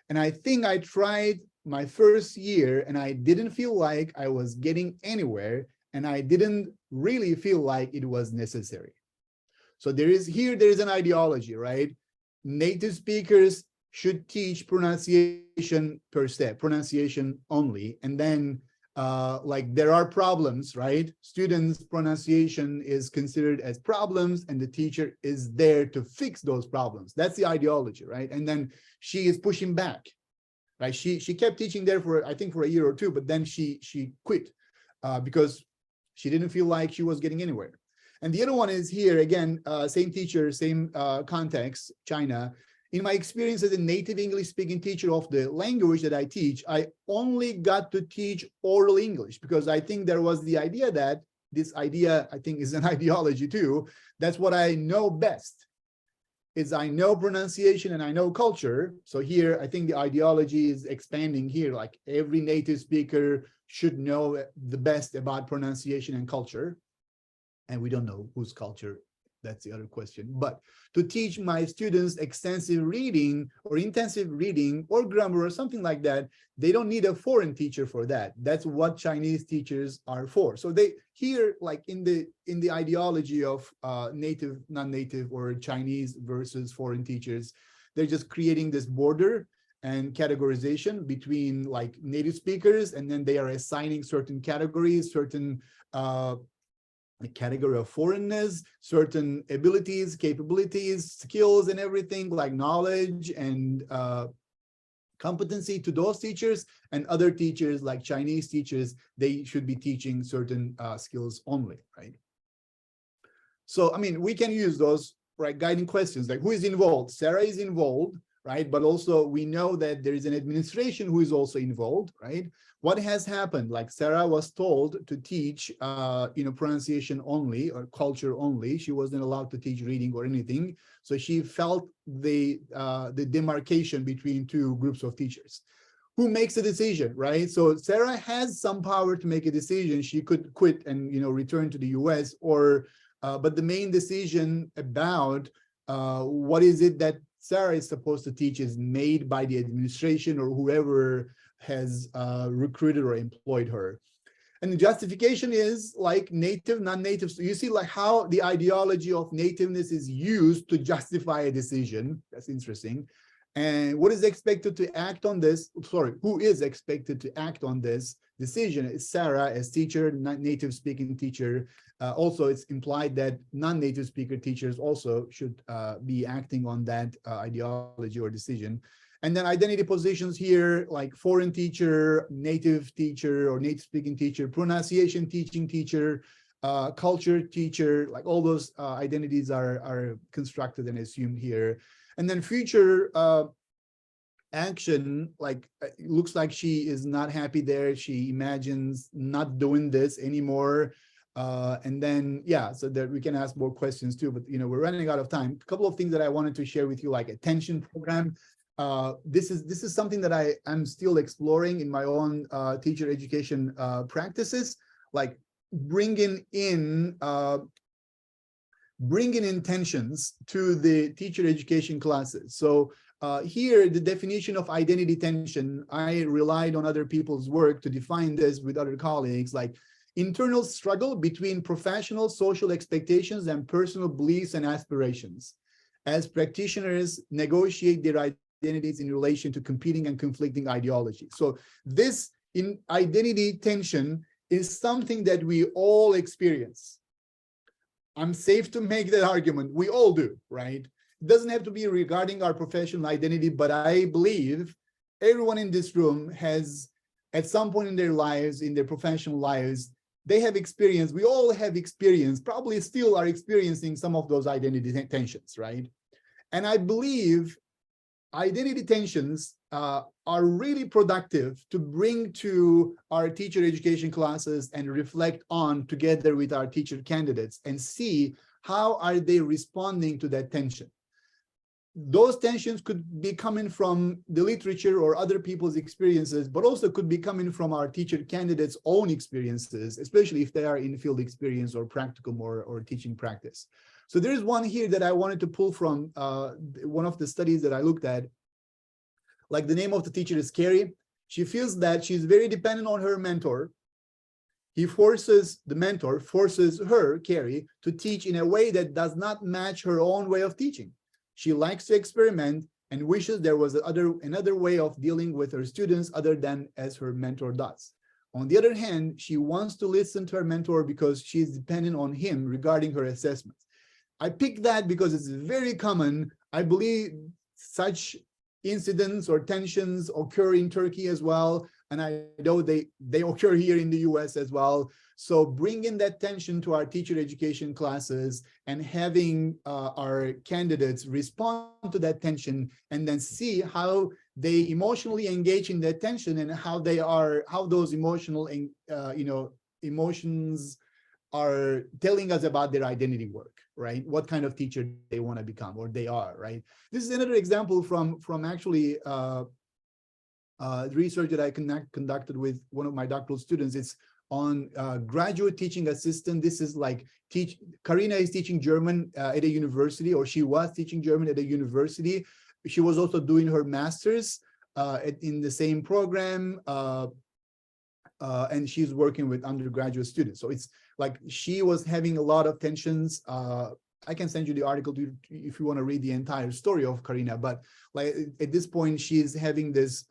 [SPEAKER 2] And I think I tried my first year and I didn't feel like I was getting anywhere, and I didn't really feel like it was necessary. So there is an ideology, right? Native speakers should teach pronunciation per se, pronunciation only, and then like there are problems, right? Students' pronunciation is considered as problems, and the teacher is there to fix those problems. That's the ideology, right? And then she is pushing back, right? She kept teaching there for, I think, for a year or two, but then she quit because she didn't feel like she was getting anywhere. And the other one is here again, same teacher, same context, China. In my experience as a native English-speaking teacher of the language that I teach, I only got to teach oral English because I think there was the idea that this idea, I think, is an ideology too. That's what I know best, is I know pronunciation and I know culture. So here, I think the ideology is expanding here, like every native speaker should know the best about pronunciation and culture. And we don't know whose culture, that's the other question. But to teach my students extensive reading or intensive reading or grammar or something like that, they don't need a foreign teacher for that. That's what Chinese teachers are for. So they here, like in the ideology of native, non-native, or Chinese versus foreign teachers, they're just creating this border and categorization between like native speakers, and then they are assigning certain categories, certain a category of foreignness, certain abilities, capabilities, skills, and everything like knowledge and competency to those teachers, and other teachers like Chinese teachers, they should be teaching certain skills only, right? So, I mean, we can use those, right, guiding questions like who is involved? Sarah is involved, right? But also we know that there is an administration who is also involved, right? What has happened? Like Sarah was told to teach, pronunciation only or culture only. She wasn't allowed to teach reading or anything. So she felt the demarcation between two groups of teachers. Who makes a decision, right? So Sarah has some power to make a decision. She could quit and, return to the US, or, but the main decision about what is it that Sarah is supposed to teach is made by the administration or whoever has recruited or employed her. And the justification is like native, non-native. So you see like how the ideology of nativeness is used to justify a decision. That's interesting. And what is expected to act on this? Sorry, who is expected to act on this decision? Is Sarah as teacher, native speaking teacher. Also, it's implied that non-native speaker teachers also should be acting on that ideology or decision. And then identity positions here, like foreign teacher, native teacher, or native speaking teacher, pronunciation teaching teacher, culture teacher, like all those identities are constructed and assumed here. And then future action, like it looks like she is not happy there. She imagines not doing this anymore. And then, yeah, so that we can ask more questions too, but we're running out of time. A couple of things that I wanted to share with you, like attention program. This is something that I am still exploring in my own teacher education practices, like bringing in intentions to the teacher education classes. So here, the definition of identity tension, I relied on other people's work to define this with other colleagues, like internal struggle between professional social expectations and personal beliefs and aspirations as practitioners negotiate their identities in relation to competing and conflicting ideologies. So this in identity tension is something that we all experience. I'm safe to make that argument. We all do, right? It doesn't have to be regarding our professional identity, but I believe everyone in this room has, at some point in their lives, in their professional lives, they have experienced, we all have experienced, probably still are experiencing some of those identity tensions, right? And I believe identity tensions are really productive to bring to our teacher education classes and reflect on together with our teacher candidates and see how are they responding to that tension. Those tensions could be coming from the literature or other people's experiences, but also could be coming from our teacher candidates' own experiences, especially if they are in field experience or practicum or teaching practice. So there's one here that I wanted to pull from one of the studies that I looked at. Like the name of the teacher is Carrie. She feels that she's very dependent on her mentor. The mentor forces her, Carrie, to teach in a way that does not match her own way of teaching. She likes to experiment and wishes there was another way of dealing with her students other than as her mentor does. On the other hand, she wants to listen to her mentor because she is dependent on him regarding her assessments. I picked that because it's very common. I believe such incidents or tensions occur in Turkey as well. And I know they occur here in the US as well. So bringing that tension to our teacher education classes and having our candidates respond to that tension and then see how they emotionally engage in that tension and how those emotional, emotions are telling us about their identity work, right? What kind of teacher they want to become, or they are, right? This is another example from actually research that I conducted with one of my doctoral students. It's on graduate teaching assistant. This is like Karina is teaching German at a university, or she was teaching German at a university. She was also doing her master's in the same program, and she's working with undergraduate students. So it's like she was having a lot of tensions. I can send you the article if you want to read the entire story of Karina, but like at this point, she's having this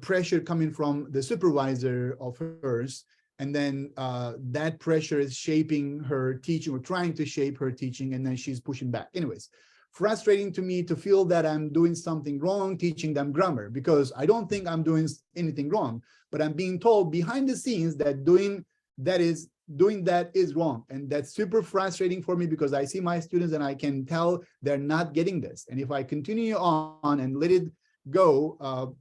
[SPEAKER 2] pressure coming from the supervisor of hers. And then that pressure is shaping her teaching, or trying to shape her teaching, and then she's pushing back. Anyways, frustrating to me to feel that I'm doing something wrong teaching them grammar, because I don't think I'm doing anything wrong, but I'm being told behind the scenes that doing that is wrong. And that's super frustrating for me, because I see my students and I can tell they're not getting this. And if I continue on and let it go,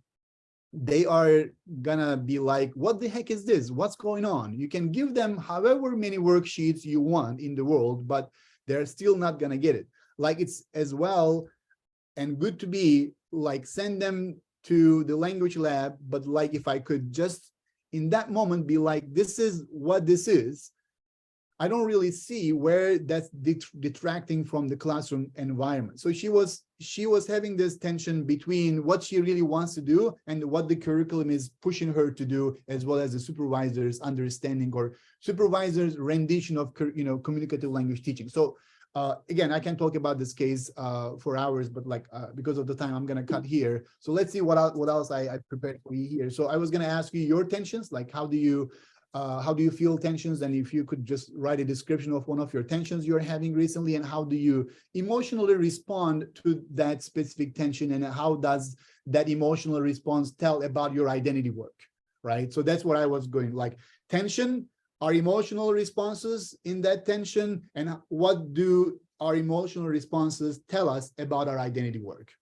[SPEAKER 2] they are gonna be like, what the heck is this? What's going on? You can give them however many worksheets you want in the world, but they're still not gonna get it. Like, it's as well and good to be like, send them to the language lab, but like, if I could just in that moment be like, this is what this is, I don't really see where that's detracting from the classroom environment. So she was having this tension between what she really wants to do and what the curriculum is pushing her to do, as well as the supervisor's understanding or supervisor's rendition of communicative language teaching. So again, I can talk about this case for hours, but like because of the time, I'm going to cut here. So let's see what else I prepared for you here. So I was going to ask you your tensions, like how do you feel tensions? And if you could just write a description of one of your tensions you're having recently, and how do you emotionally respond to that specific tension, and how does that emotional response tell about your identity work, right? So that's what I was going, like, tension, our emotional responses in that tension, and what do our emotional responses tell us about our identity work?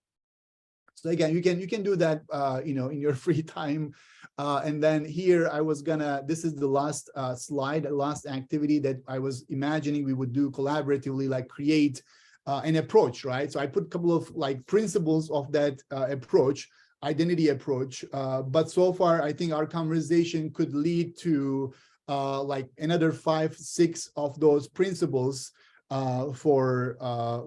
[SPEAKER 2] So again, you can do that, in your free time. And then here I was this is the last slide, last activity that I was imagining we would do collaboratively, like create an approach, right? So I put a couple of like principles of that approach, identity approach. But so far, I think our conversation could lead to like another 5, 6 of those principles for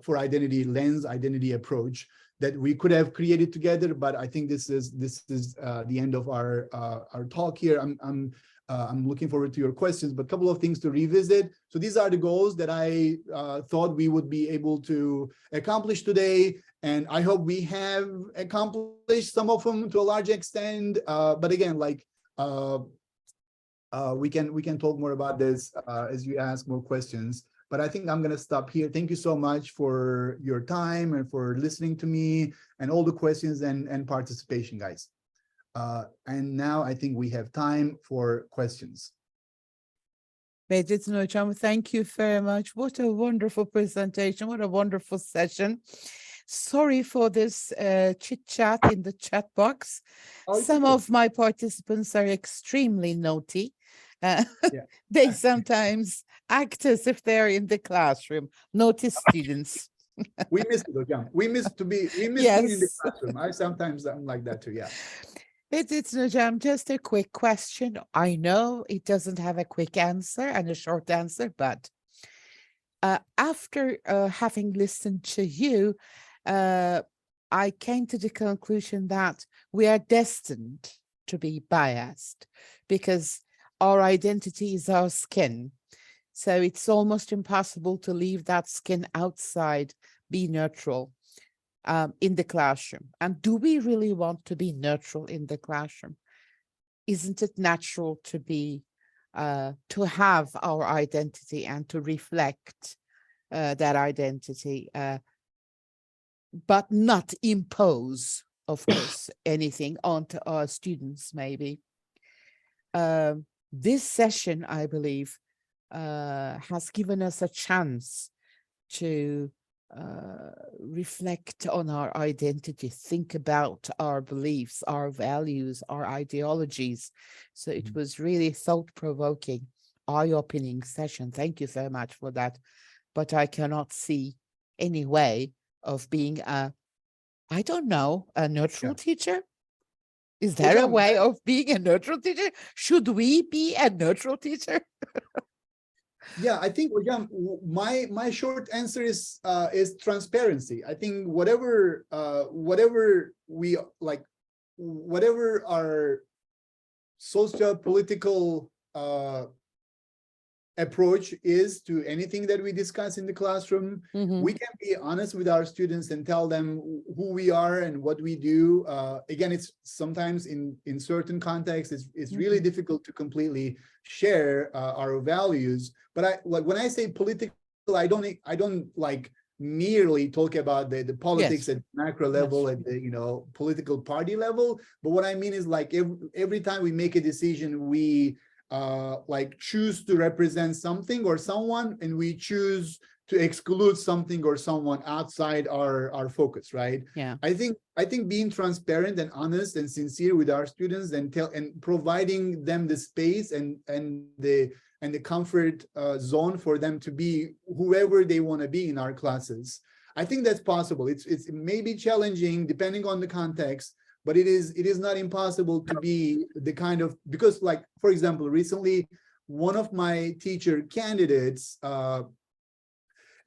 [SPEAKER 2] identity lens, identity approach, that we could have created together. But I think this is the end of our talk here. I'm looking forward to your questions, but a couple of things to revisit. So these are the goals that I thought we would be able to accomplish today, and I hope we have accomplished some of them to a large extent. But again, like we can talk more about this as you ask more questions. But I think I'm going to stop here. Thank you so much for your time and for listening to me and all the questions and participation, guys. And now I think we have time for questions.
[SPEAKER 1] Bedrettin Hocam, thank you very much. What a wonderful presentation. What a wonderful session. Sorry for this chit chat in the chat box. Some of my participants are extremely naughty. They sometimes act as if they're in the classroom. Naughty students.
[SPEAKER 2] We miss it, Hocam. We miss being in the classroom. I'm like that too, yeah.
[SPEAKER 1] Bedrettin Hocam, just a quick question. I know it doesn't have a quick answer and a short answer, but after having listened to you, I came to the conclusion that we are destined to be biased, because our identity is our skin. So it's almost impossible to leave that skin outside, be neutral in the classroom. And do we really want to be neutral in the classroom? Isn't it natural to be, to have our identity and to reflect that identity, but not impose, of course, anything onto our students, maybe? This session, I believe, has given us a chance to reflect on our identity, think about our beliefs, our values, our ideologies. So it was really thought-provoking. eye-opening session. Thank you so much for that. But I cannot see any way of being I don't know, a neutral teacher. Is there a
[SPEAKER 2] Hocam,
[SPEAKER 1] way of being a neutral teacher? Should we be a neutral teacher?
[SPEAKER 2] yeah, I think hocam, my short answer is transparency. I think whatever we like, whatever our socio-political approach is to anything that we discuss in the classroom,
[SPEAKER 1] Mhm.
[SPEAKER 2] we can be honest with our students and tell them who we are and what we do. Again, it's sometimes in certain contexts, it's really difficult to completely share our values. But when I say political, I don't like merely talk about the politics
[SPEAKER 1] Yes.
[SPEAKER 2] at macro level, at the political party level. But what I mean is like every time we make a decision, we like choose to represent something or someone, and we choose to exclude something or someone outside our focus, right?
[SPEAKER 1] Yeah.
[SPEAKER 2] I think being transparent and honest and sincere with our students and providing them the space and the comfort zone for them to be whoever they want to be in our classes. I think that's possible. It may be challenging depending on the context, but it is not impossible to be the kind of, because like, for example, recently, one of my teacher candidates,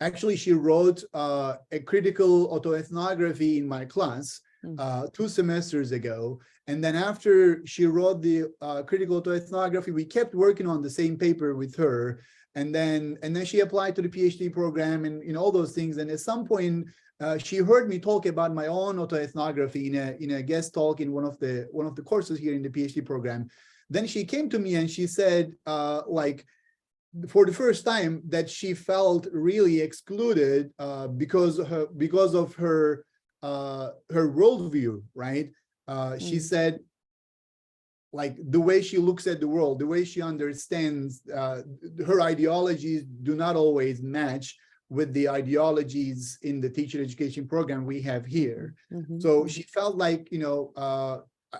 [SPEAKER 2] actually, she wrote a critical autoethnography in my class 2 semesters ago. And then after she wrote the critical autoethnography, we kept working on the same paper with her. And then she applied to the PhD program and all those things. And at some point, she heard me talk about my own autoethnography in a guest talk in one of the courses here in the PhD program. Then she came to me and she said, like, for the first time, that she felt really excluded because of her worldview, right? She said, like, the way she looks at the world, the way she understands, her ideologies do not always match with the ideologies in the teacher education program we have here. So she felt like,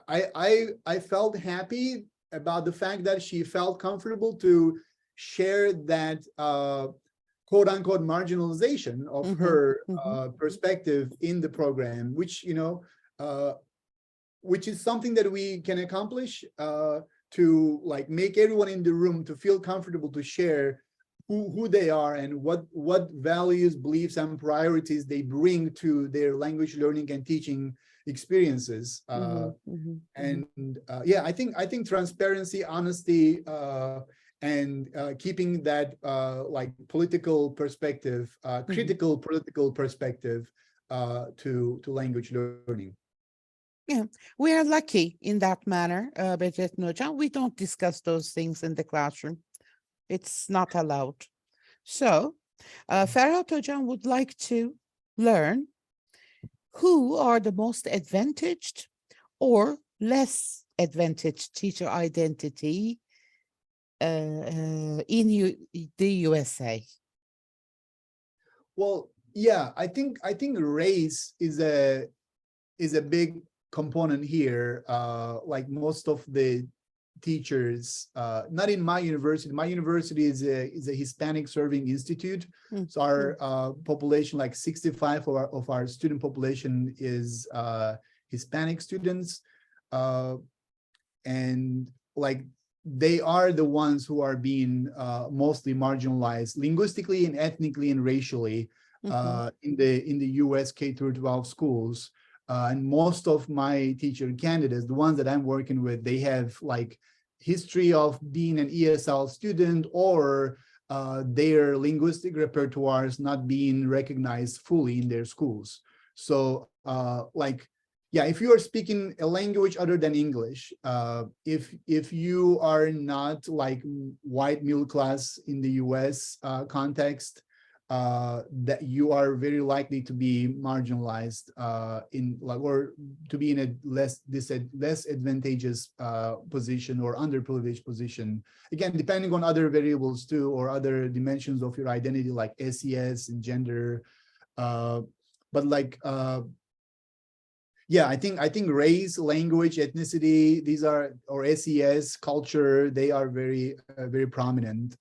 [SPEAKER 2] I felt happy about the fact that she felt comfortable to share that quote unquote marginalization of her perspective in the program, which is something that we can accomplish to like make everyone in the room to feel comfortable to share who they are and what values, beliefs, and priorities they bring to their language learning and teaching experiences. Yeah, I think transparency, honesty, and keeping that like political perspective, critical political perspective to language learning.
[SPEAKER 1] Yeah, we are lucky in that manner, Bedrettin Hocam. We don't discuss those things in the classroom. It's not allowed. So, Ferhat Hocam would like to learn who are the most advantaged or less advantaged teacher identity in the USA.
[SPEAKER 2] Well, yeah, I think race is a big component here. Like most of the teachers, not in my university. My university is a Hispanic serving institute. So our population, like 65 of our student population is Hispanic students, and like they are the ones who are being mostly marginalized linguistically and ethnically and racially in the US K-12 schools. And most of my teacher candidates, the ones that I'm working with, they have like history of being an ESL student, or their linguistic repertoires not being recognized fully in their schools. So like, yeah, if you are speaking a language other than English, if you are not like white middle class in the US context, that you are very likely to be marginalized in like, or to be in a less advantageous position or underprivileged position. Again, depending on other variables too, or other dimensions of your identity like SES and gender. But like, Yeah, I think race, language, ethnicity, these are, or SES, culture, they are very very prominent.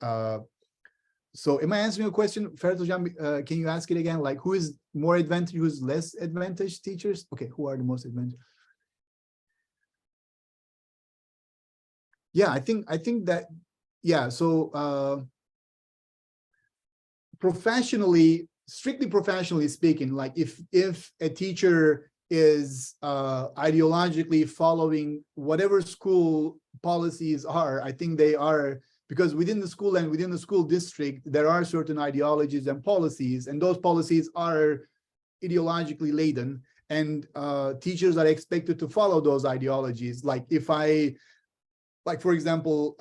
[SPEAKER 2] So am I answering your question, Hocam? Can you ask it again? Like, who is more advantaged, who's less advantaged teachers? Okay, who are the most advantaged? Yeah, I think that, yeah, so professionally, strictly professionally speaking, like if a teacher is ideologically following whatever school policies are, I think they are, because within the school and within the school district, there are certain ideologies and policies, and those policies are ideologically laden, and teachers are expected to follow those ideologies. Like if like for example,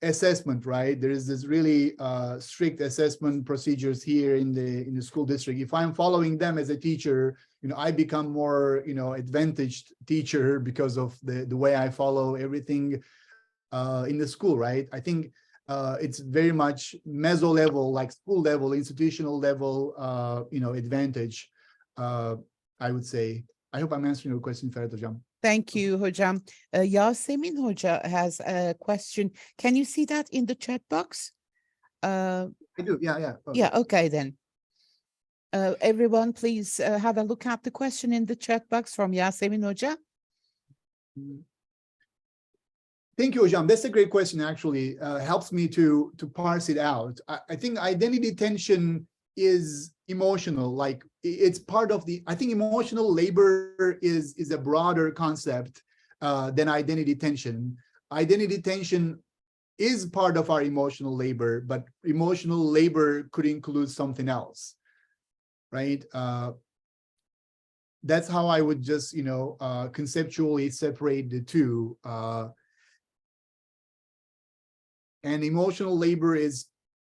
[SPEAKER 2] assessment, right? There is this really strict assessment procedures here in the school district. If I'm following them as a teacher, you know, I become more, you know, advantaged teacher because of the way I follow everything in the school, right? I think it's very much meso level, like school level, institutional level, you know, advantage, I would say. I hope I'm answering your question, Ferhat Hocam.
[SPEAKER 1] Thank you, Hocam. Yasemin Hoca has a question. Can you see that in the chat box?
[SPEAKER 2] I do, yeah.
[SPEAKER 1] Yeah, okay then. Everyone, please have a look at the question in the chat box from Yasemin Hoca.
[SPEAKER 2] Thank you, Hocam. That's a great question, actually. Helps me to parse it out. I think identity tension is emotional, like it's part of the, I think emotional labor is a broader concept than identity tension. Identity tension is part of our emotional labor, but emotional labor could include something else, right? That's how I would just, you know, conceptually separate the two. And emotional labor is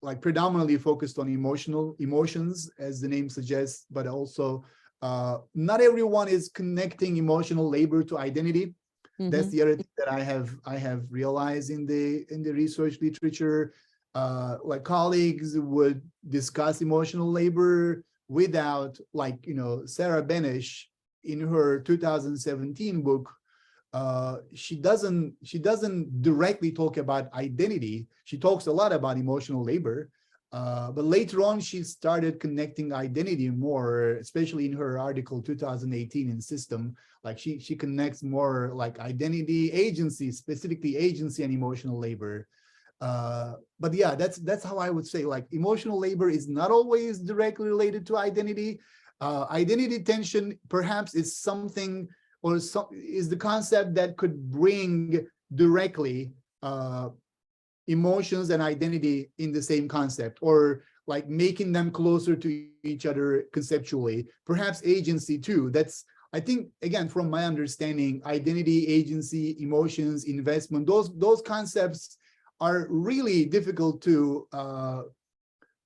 [SPEAKER 2] like predominantly focused on emotions, as the name suggests, but also not everyone is connecting emotional labor to identity. Mm-hmm. That's the other thing that I have realized in the research literature. Like colleagues would discuss emotional labor without, like, you know, Sarah Benesch in her 2017 book, she doesn't directly talk about identity. She talks a lot about emotional labor, but later on she started connecting identity more, especially in her article 2018 in System. Like she connects more like identity, agency, specifically agency and emotional labor. But yeah, that's how I would say, like, emotional labor is not always directly related to identity. Identity tension perhaps is something, or is the concept that could bring directly emotions and identity in the same concept, or like making them closer to each other conceptually. Perhaps agency too. That's, I think, again, from my understanding, identity, agency, emotions, investment, those concepts are really difficult to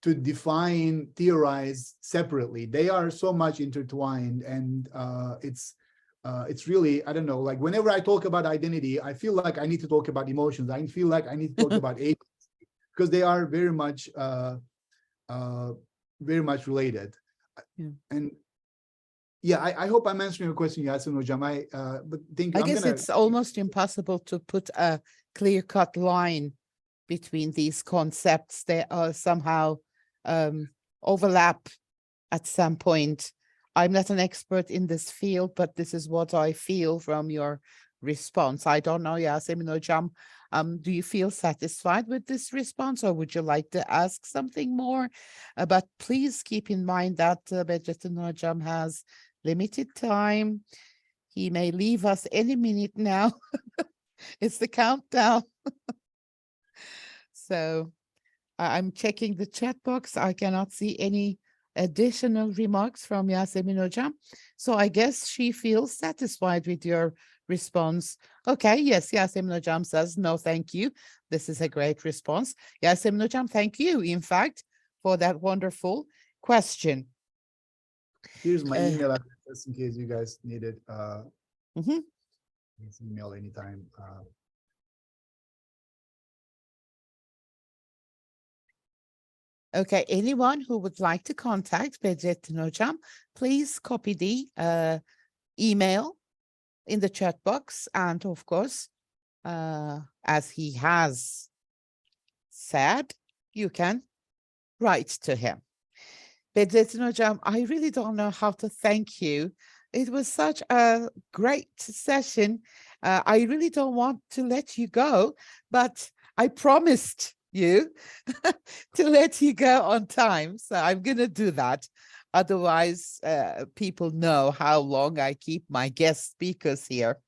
[SPEAKER 2] define, theorize separately. They are so much intertwined, and it's really, I don't know, like whenever I talk about identity, I feel like I need to talk about emotions. I feel like I need to talk about agency, because they are very much related. Yeah. And yeah, I hope I'm answering your question, Yasin Hocam. But thank you.
[SPEAKER 1] I guess it's almost impossible to put a clear-cut line between these concepts. They are somehow overlap at some point. I'm not an expert in this field, but this is what I feel from your response. I don't know, Yasemin Hocam, do you feel satisfied with this response, or would you like to ask something more? But please keep in mind that Bedrettin Hocam has limited time. He may leave us any minute now. It's the countdown. So I'm checking the chat box. I cannot see any additional remarks from Yasemin Hocam. So I guess she feels satisfied with your response. Okay, yes, Yasemin Hocam says, no, thank you. This is a great response. Yasemin Hocam, thank you, in fact, for that wonderful question.
[SPEAKER 2] Here's my email address in case you guys need it. Email anytime.
[SPEAKER 1] Okay, anyone who would like to contact Bedrettin Hocam, please copy the email in the chat box. And of course, as he has said, you can write to him. Bedrettin Hocam, I really don't know how to thank you. It was such a great session. I really don't want to let you go, but I promised you to let you go on time. So I'm going to do that. Otherwise, people know how long I keep my guest speakers here.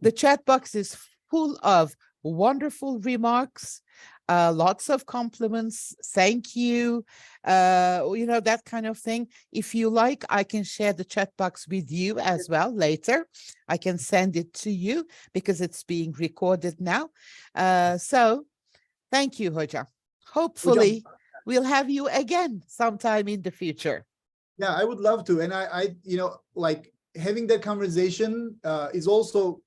[SPEAKER 1] The chat box is full of wonderful remarks, lots of compliments, thank you, that kind of thing. If you like, I can share the chat box with you as well later. I can send it to you because it's being recorded now. So thank you, Hocam. Hopefully, we'll have you again sometime in the future.
[SPEAKER 2] Yeah, I would love to. And like having that conversation is also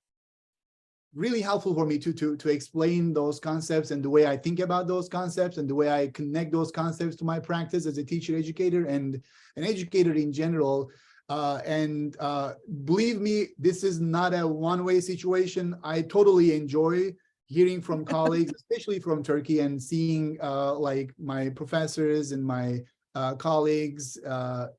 [SPEAKER 2] really helpful for me to explain those concepts and the way I think about those concepts and the way I connect those concepts to my practice as a teacher, educator, and an educator in general. Believe me, this is not a one-way situation. I totally enjoy hearing from colleagues, especially from Turkey, and seeing like my professors and my colleagues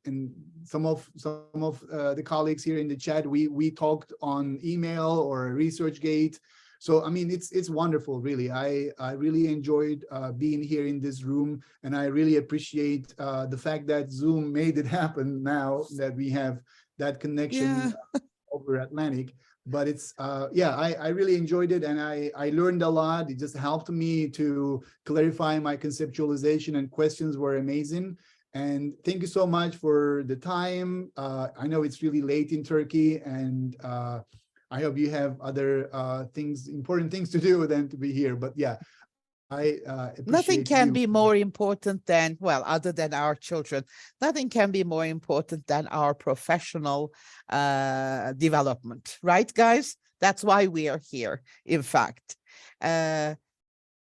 [SPEAKER 2] and some of the colleagues here in the chat. We talked on email or ResearchGate. So I mean, it's wonderful, really. I really enjoyed being here in this room, and I really appreciate the fact that Zoom made it happen now that we have that connection over Atlantic. But it's I really enjoyed it, and I learned a lot. It just helped me to clarify my conceptualization, and questions were amazing. And thank you so much for the time. I know it's really late in Turkey, and I hope you have other important things to do than to be here. But yeah, I appreciate
[SPEAKER 1] nothing can
[SPEAKER 2] you.
[SPEAKER 1] be more important than, well, other than our children, nothing can be more important than our professional development, right, guys? That's why we are here, in fact.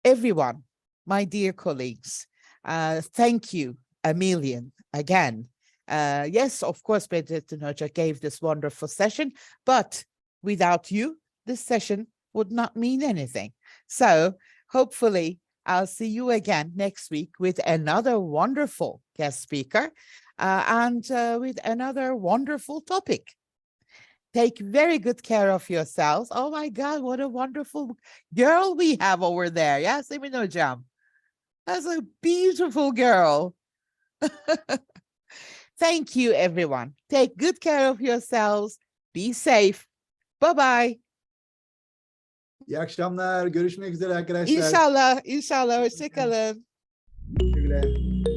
[SPEAKER 1] Everyone, my dear colleagues, thank you a million again. Yes, of course, Bedrettin Hoca gave this wonderful session, but without you, this session would not mean anything. So hopefully I'll see you again next week with another wonderful guest speaker and with another wonderful topic. Take very good care of yourselves. Oh my God, what a wonderful girl we have over there. Yes, Emin Hocam. That's a beautiful girl. Thank you, everyone. Take good care of yourselves. Be safe. Bye-bye.
[SPEAKER 2] İyi akşamlar. Görüşmek üzere arkadaşlar.
[SPEAKER 1] İnşallah, inşallah. Hoşça kalın.
[SPEAKER 2] Güle güle.